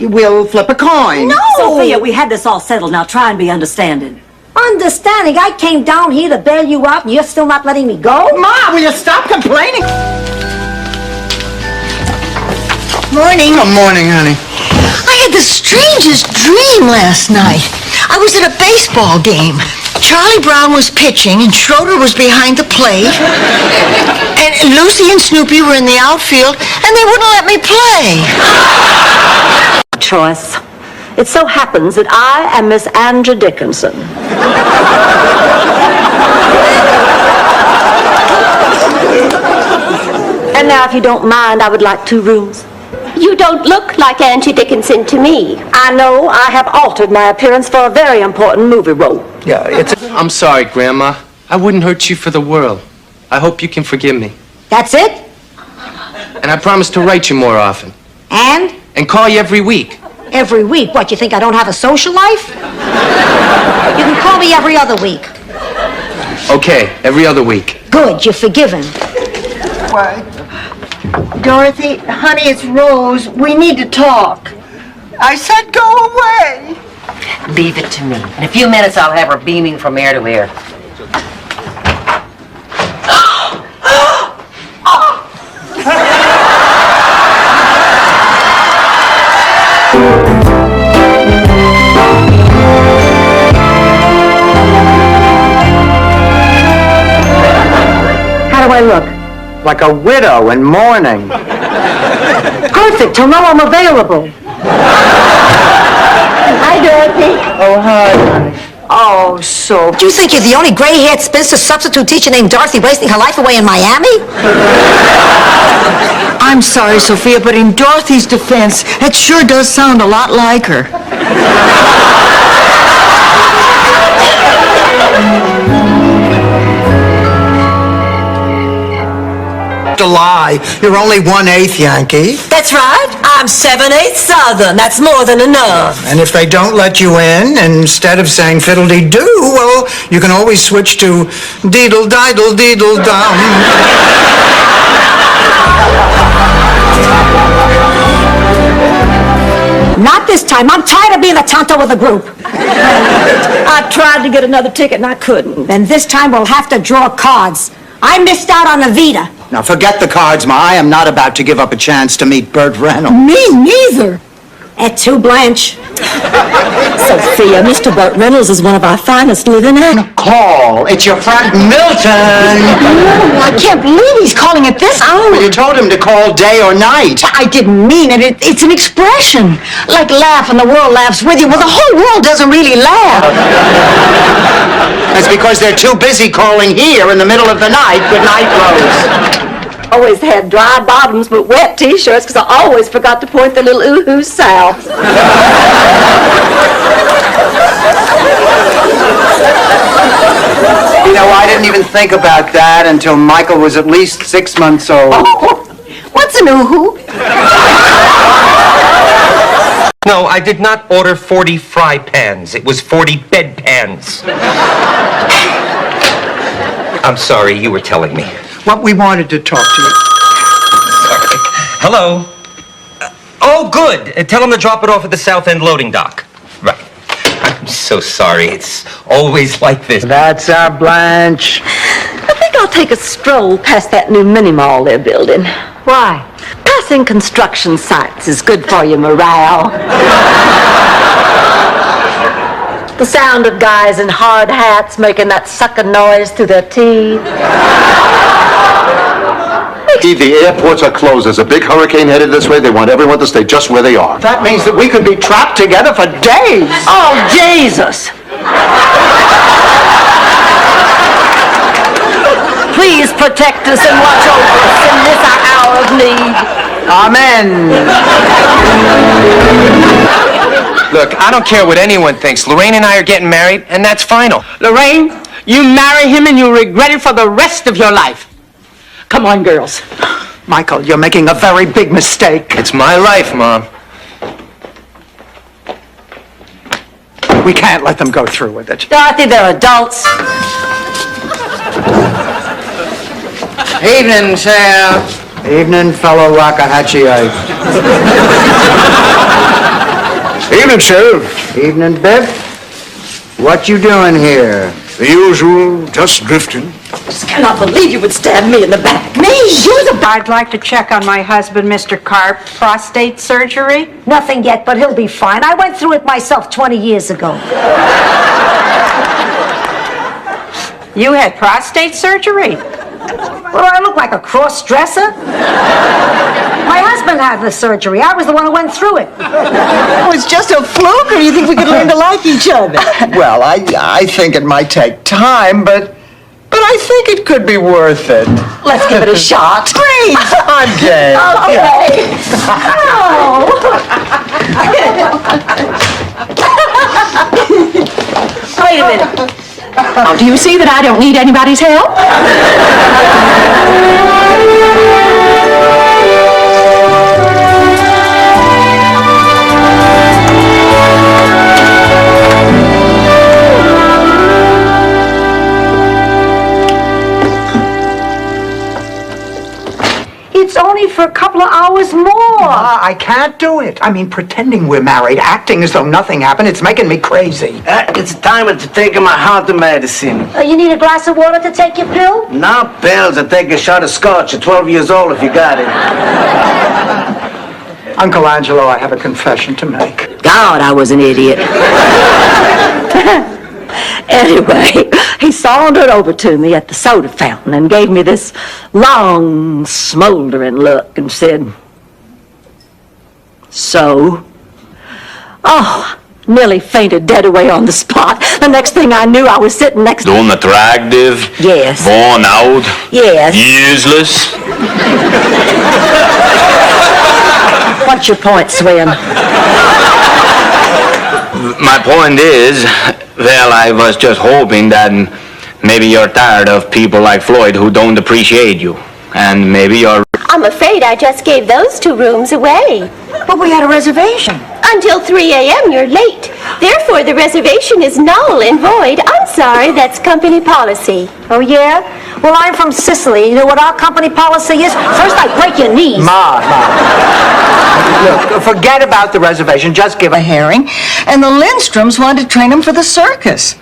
We'll flip a coin. No! Sophia, we had this all settled. Now try and be understanding. Understanding, I came down here to bail you out and you're still not letting me go? Ma, will you stop complaining? Morning. Good morning, honey. I had the strangest dream last night. I was at a baseball game. Charlie Brown was pitching and Schroeder was behind the plate. And Lucy and Snoopy were in the outfield and they wouldn't let me play. Choice. It so happens that I am Miss Andra Dickinson. And now, if you don't mind, I would like 2 rooms. You don't look like Angie Dickinson to me. I know I have altered my appearance for a very important movie role. Yeah, it's... I'm sorry, Grandma. I wouldn't hurt you for the world. I hope you can forgive me. That's it? And I promise to write you more often. And? And call you every week. Every week? What, you think I don't have a social life? You can call me every other week. Okay, every other week. Good, you're forgiven. Why? Dorothy, honey, it's Rose. We need to talk. I said go away. Leave it to me. In a few minutes, I'll have her beaming from ear to ear. How do I look? Like a widow in mourning. Perfect. Till now I'm available. Hi, Dorothy. Oh, hi, honey. Oh, so... Do you think you're the only gray-haired spinster substitute teacher named Dorothy wasting her life away in Miami? I'm sorry, Sophia, but in Dorothy's defense, it sure does sound a lot like her. To lie. You're only 1/8 Yankee. That's right. I'm 7/8 Southern. That's more than enough. And if they don't let you in, instead of saying fiddle-dee-doo, well, you can always switch to deedle-diddle-deedle-dum. Not this time. I'm tired of being the tonto of the group. I tried to get another ticket and I couldn't. Then this time we'll have to draw cards. I missed out on the Vita. Now, forget the cards, Ma. I am not about to give up a chance to meet Burt Reynolds. Me neither. Et tu, Blanche? Sophia, Mr. Burt Reynolds is one of our finest living actors. Call. It's your friend Milton. No, I can't believe he's calling at this hour. Well, you told him to call day or night. I didn't mean it. It's an expression. Like laugh and the world laughs with you. Well, the whole world doesn't really laugh. That's because they're too busy calling here in the middle of the night. Good night, Rose. Always had dry bottoms but wet T-shirts because I always forgot to point the little ooh-hoo south. You know, I didn't even think about that until Michael was at least 6 months old. Oh, what's an ooh-hoo? No, I did not order 40 fry pans. It was 40 bedpans. I'm sorry, you were telling me. What we wanted to talk to you. Sorry. Hello. Oh, good. Tell him to drop it off at the South End loading dock. Right. I'm so sorry. It's always like this. That's our Blanche. I think I'll take a stroll past that new mini mall they're building. Why? Passing construction sites is good for your morale. The sound of guys in hard hats making that sucking noise through their teeth. The airports are closed. There's a big hurricane headed this way. They want everyone to stay just where they are. That means that we could be trapped together for days. Oh, Jesus! Please protect us and watch over us in this our hour of need. Amen. Look, I don't care what anyone thinks. Lorraine and I are getting married, and that's final. Lorraine, you marry him and you'll regret it for the rest of your life. Come on, girls. Michael, you're making a very big mistake. It's my life, Mom. We can't let them go through with it. Dorothy, they're adults. Evening, Sam. Evening, fellow Waxahachie. Evening, Sheriff. Evening, Biff. What you doing here? The usual, just drifting. Just cannot believe you would stab me in the back. Me? I'd like to check on my husband, Mr. Karp. Prostate surgery? Nothing yet, but he'll be fine. I went through it myself 20 years ago. You had prostate surgery? Well, I look like a cross-dresser? My husband had the surgery. I was the one who went through it. Oh, it's just a fluke, or you think we could learn to like each other? Well, I think it might take time, but I think it could be worth it. Let's give it a shot. Great! I'm game. Okay. Oh. Wait a minute. Oh, do you see that I don't need anybody's help? It's only for a couple of hours more. I can't do it. I mean, pretending we're married, acting as though nothing happened, it's making me crazy. It's time to take my heart medicine. You need a glass of water to take your pill? No pills. I take a shot of scotch. You're 12 years old if you got it. Uncle Angelo, I have a confession to make. God, I was an idiot. Anyway, he sauntered over to me at the soda fountain and gave me this long, smoldering look and said, "So?" Oh, nearly fainted dead away on the spot. The next thing I knew, I was sitting next to... Unattractive? Yes. Worn out? Yes. Useless? What's your point, Swin? My point is, well, I was just hoping that maybe you're tired of people like Floyd who don't appreciate you. And maybe you're... I'm afraid I just gave those 2 rooms away. But we had a reservation. Until 3 a.m. you're late. Therefore, the reservation is null and void. I'm sorry, that's company policy. Oh, yeah? Well, I'm from Sicily. You know what our company policy is? First, I break your knees. Ma. Look, forget about the reservation. Just give a Herring, and the Lindstroms wanted to train him for the circus.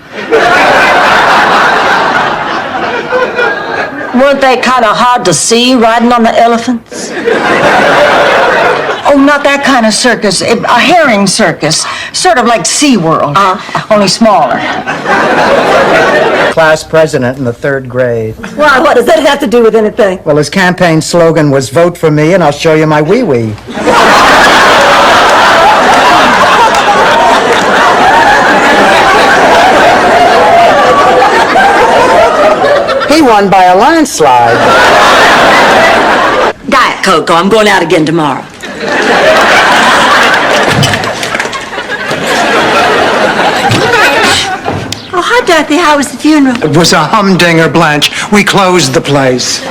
Weren't they kind of hard to see riding on the elephants? Oh, not that kind of circus. A herring circus. Sort of like SeaWorld. Only smaller. Class president in the 3rd grade. Why, what does that have to do with anything? Well, his campaign slogan was "Vote for me and I'll show you my wee-wee." He won by a landslide. Diet Coke, I'm going out again tomorrow. Oh, hi, Dorothy. How was the funeral? It was a humdinger, Blanche. We closed the place.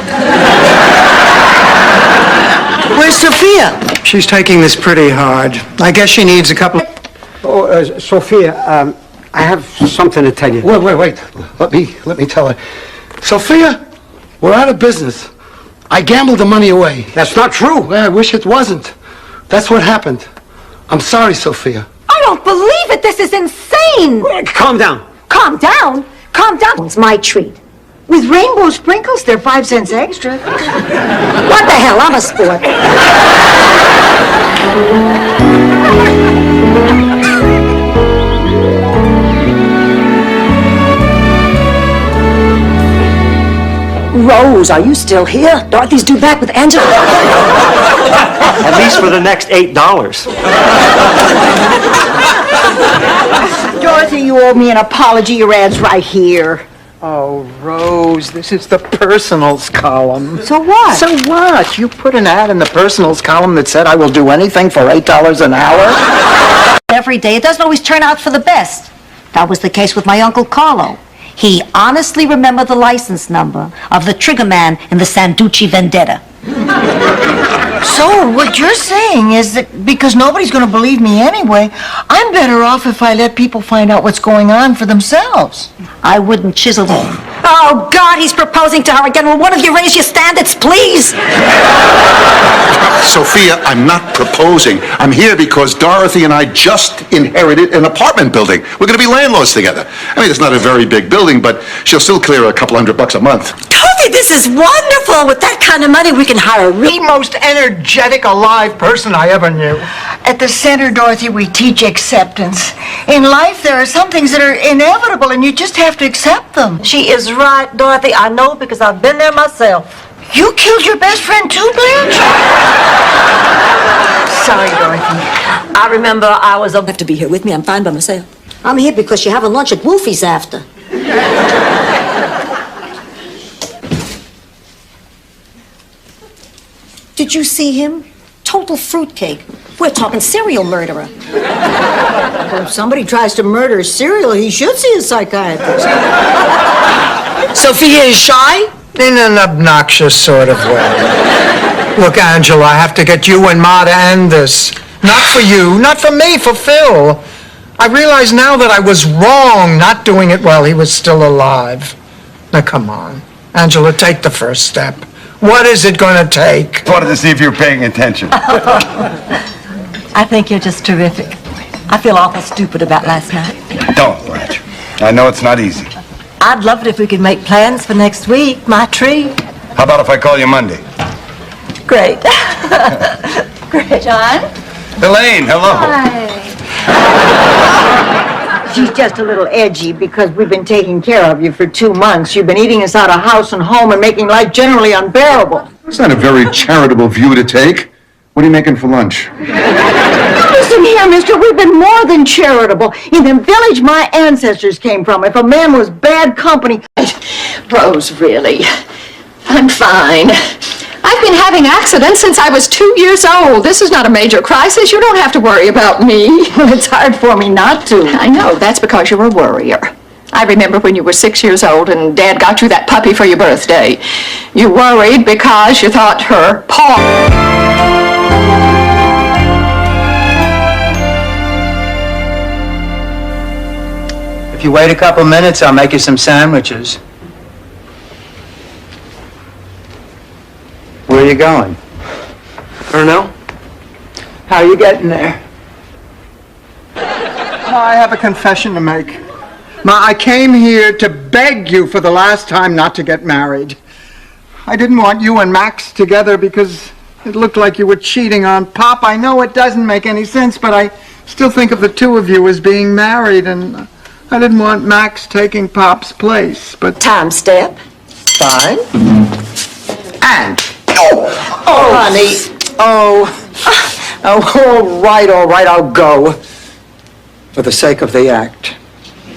Where's Sophia? She's taking this pretty hard. I guess she needs a couple... Oh, Sophia, I have something to tell you. Wait. Let me tell her. Sophia, we're out of business. I gambled the money away. That's not true. I wish it wasn't. That's what happened. I'm sorry, Sophia. I don't believe it. This is insane. Calm down. Calm down? Calm down. It's my treat. With rainbow sprinkles, they're 5 cents extra. What the hell? I'm a sport. Rose, are you still here? Dorothy's due back with Angela. At least for the next $8. Dorothy, you owe me an apology. Your ad's right here. Oh, Rose, this is the personals column. So what? So what? You put an ad in the personals column that said I will do anything for $8 an hour? Every day, it doesn't always turn out for the best. That was the case with my Uncle Carlo. He honestly remembered the license number of the trigger man in the Sanducci Vendetta. So, what you're saying is that because nobody's going to believe me anyway, I'm better off if I let people find out what's going on for themselves. I wouldn't chisel them. Oh, God, he's proposing to her again. Will one of you raise your standards, please? Sophia, I'm not proposing. I'm here because Dorothy and I just inherited an apartment building. We're going to be landlords together. I mean, it's not a very big building, but she'll still clear a couple $100 a month. Dorothy, this is wonderful. With that kind of money, we can hire The most energetic, alive person I ever knew. At the center, Dorothy, we teach acceptance. In life, there are some things that are inevitable, and you just have to accept them. She is right, Dorothy. I know because I've been there myself. You killed your best friend too, Blanche? Sorry, Dorothy. I remember I was have to be here with me. I'm fine by myself. I'm here because you're having lunch at Wolfie's after. Did you see him? Total fruitcake. We're talking serial murderer. Well, if somebody tries to murder a serial, he should see a psychiatrist. Sophia is shy? In an obnoxious sort of way. Look, Angela, I have to get you and Ma to end this. Not for you, not for me, for Phil. I realize now that I was wrong not doing it while he was still alive. Now, come on. Angela, take the first step. What is it going to take? I wanted to see if you were paying attention. I think you're just terrific. I feel awful stupid about last night. Don't, Blanche. I know it's not easy. I'd love it if we could make plans for next week. My treat. How about if I call you Monday? Great. Great. John? Elaine, hello. She's just a little edgy because we've been taking care of you for 2 months. You've been eating us out of house and home and making life generally unbearable. It's not a very charitable view to take. What are you making for lunch? Listen here, mister, we've been more than charitable. In the village my ancestors came from, if a man was bad company... Rose, really? I'm fine. I've been having accidents since I was 2 years old. This is not a major crisis. You don't have to worry about me. Well, it's hard for me not to. I know. That's because you're a worrier. I remember when you were 6 years old and Dad got you that puppy for your birthday. You worried because you thought her paw... If you wait a couple minutes, I'll make you some sandwiches. Where are you going? I don't know. How are you getting there? I have a confession to make. Ma, I came here to beg you for the last time not to get married. I didn't want you and Max together because it looked like you were cheating on Pop. I know it doesn't make any sense, but I still think of the two of you as being married, and I didn't want Max taking Pop's place, but... Time step. Fine. And... Oh, honey. all right, I'll go. For the sake of the act.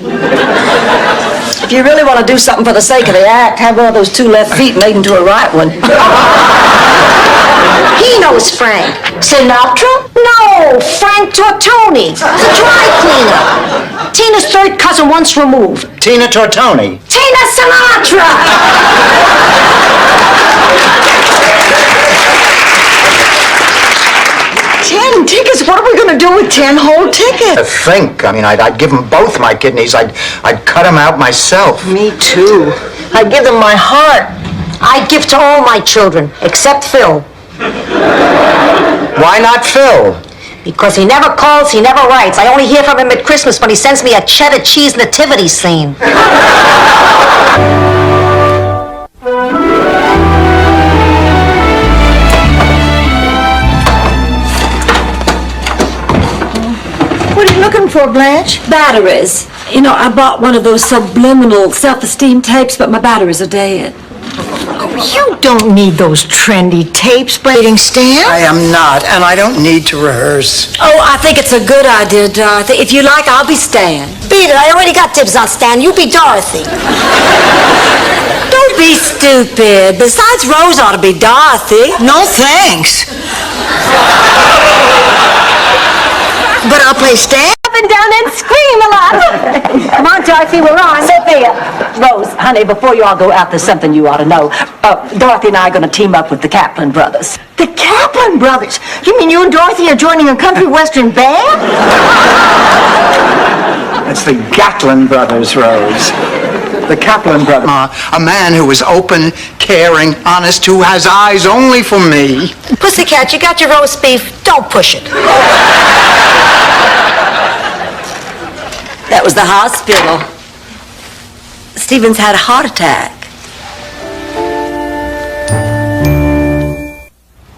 If you really want to do something for the sake of the act, have one of those 2 left feet made into a right one. He knows Frank. Sinatra? No, Frank Tortoni, the dry cleaner. Tina's third cousin once removed. Tina Tortoni. Tina Sinatra! $10 tickets? What are we going to do with 10 whole tickets? I'd give them both my kidneys. I'd cut them out myself. Me too. I'd give them my heart. I'd give to all my children, except Phil. Why not Phil? Because he never calls, he never writes. I only hear from him at Christmas when he sends me a cheddar cheese nativity scene. What are you looking for, Blanche? Batteries. You know, I bought one of those subliminal self-esteem tapes, but my batteries are dead. You don't need those trendy tapes, Braiding Stan. I am not, and I don't need to rehearse. Oh, I think it's a good idea, Dorothy. If you like, I'll be Stan. Beat it, I already got tips on Stan. You be Dorothy. Don't be stupid. Besides, Rose ought to be Dorothy. No thanks. But I'll play Stan. Up and down and scream a lot. Come on, Dorothy, we're on. Sophia, Rose, honey, before you all go out, there's something you ought to know. Dorothy and I are going to team up with the Kaplan brothers. The Kaplan brothers? You mean you and Dorothy are joining a country western band? It's the Gatlin brothers, Rose. The Kaplan brothers. A man who is open, caring, honest, who has eyes only for me. Pussycat, you got your roast beef. Don't push it. That was the hospital. Stevens had a heart attack.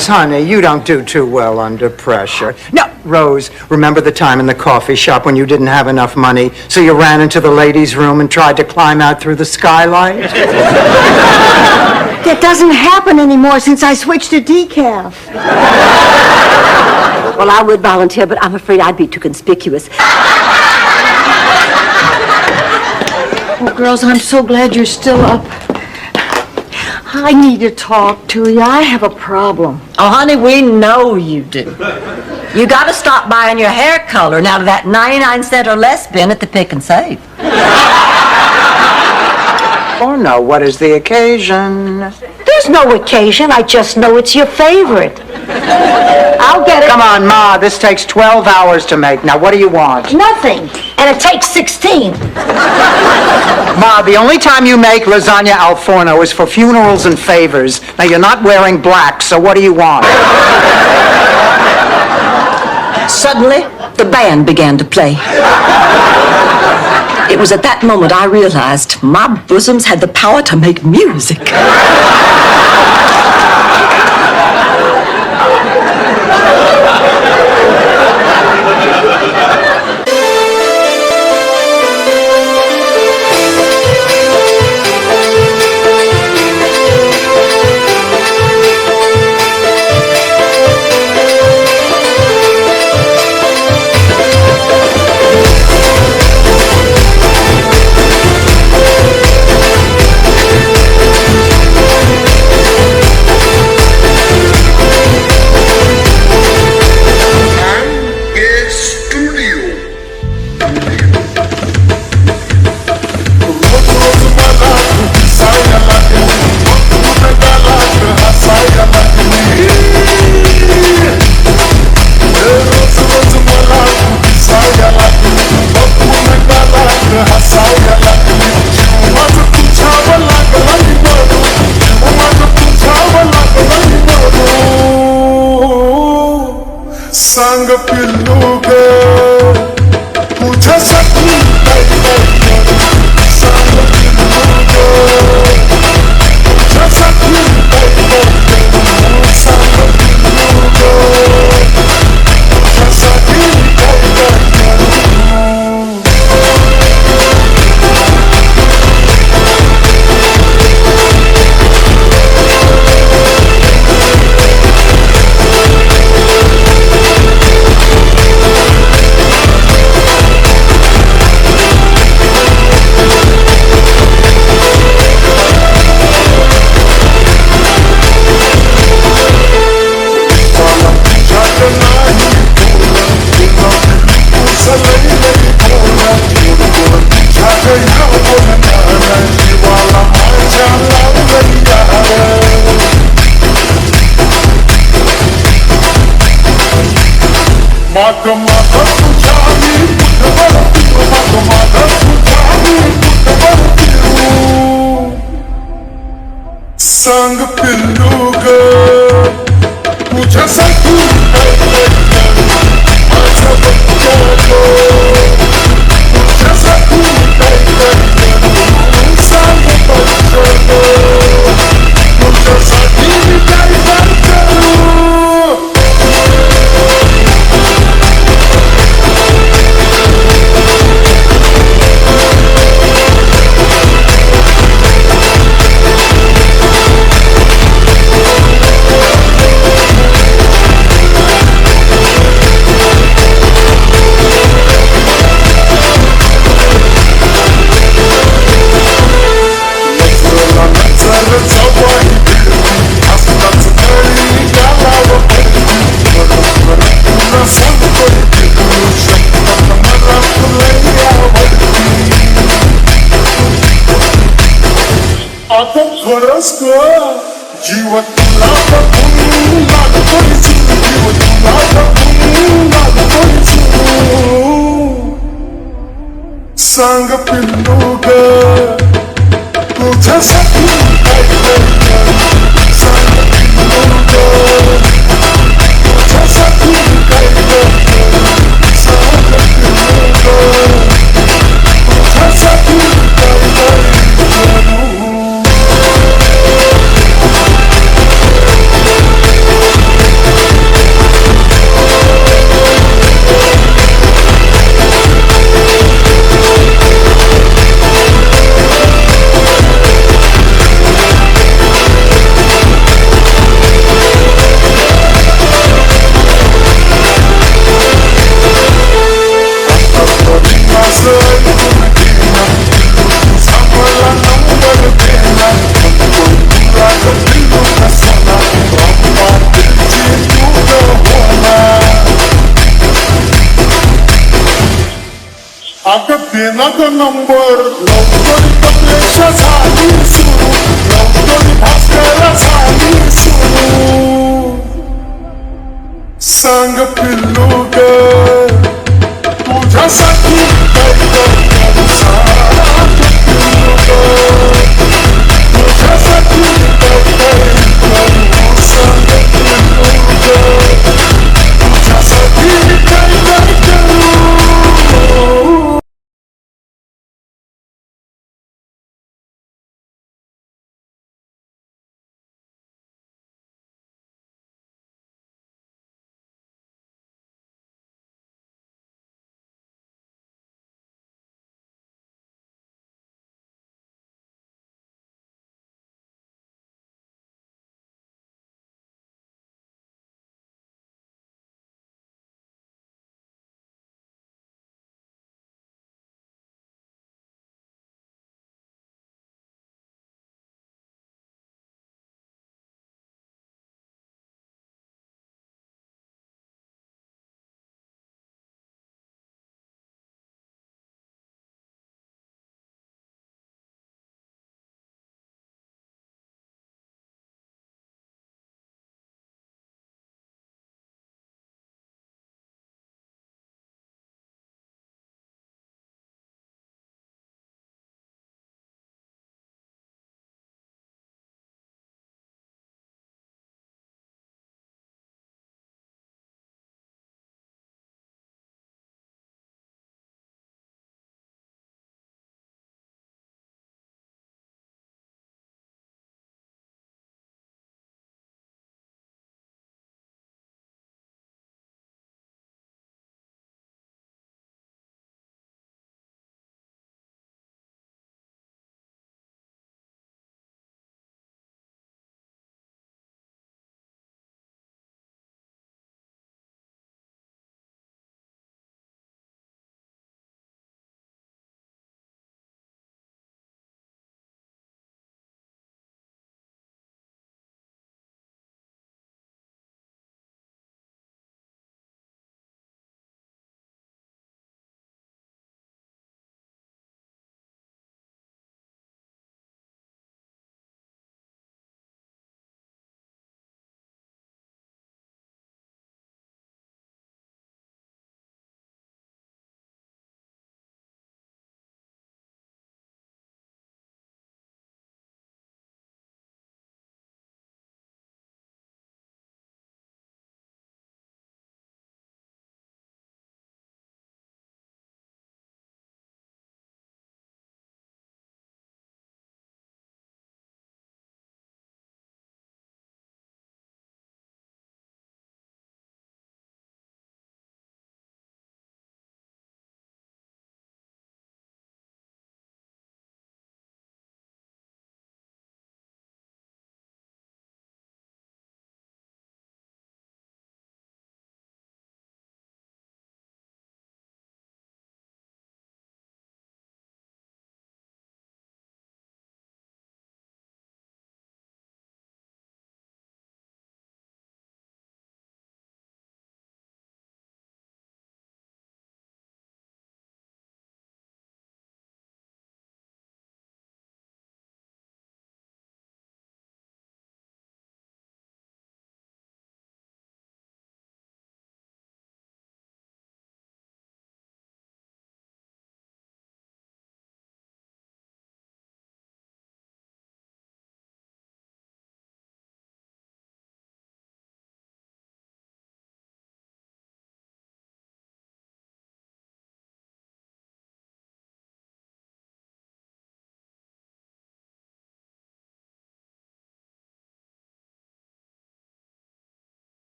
Honey, you don't do too well under pressure. No, Rose, remember the time in the coffee shop when you didn't have enough money, so you ran into the ladies' room and tried to climb out through the skylight? That doesn't happen anymore since I switched to decaf. Well, I would volunteer, but I'm afraid I'd be too conspicuous. Oh, girls, I'm so glad you're still up. I need to talk to you. I have a problem. Oh, honey, we know you do. You got to stop buying your hair color now to that 99-cent or less bin at the Pick and Save. Oh, no, what is the occasion? There's no occasion. I just know it's your favorite. I'll get it. Come on, Ma, this takes 12 hours to make. Now, what do you want? Nothing. And it takes 16. Ma, the only time you make lasagna al forno is for funerals and favors. Now, you're not wearing black, so what do you want? Suddenly, the band began to play. It was at that moment I realized my bosoms had the power to make music. संग पिल्लू के पूछे सकी संग पिल्लू के पूछे सकी संग पिल्लू के पूछे सकी संग पिल्लू के पूछे सकी अच्छा बच्चों को पूछे सकी संग बच्चों को संग पिल्लूगा तुझ्यासाठी संग पिल्लूगा तुझ्यासाठी संग पिल्लूगा तुझ्यासाठी अगं देना ग नंबर लवकर कपलेशा झाली सुरू लवकर भास्करा झाली सुरू सांग पिल्लू ग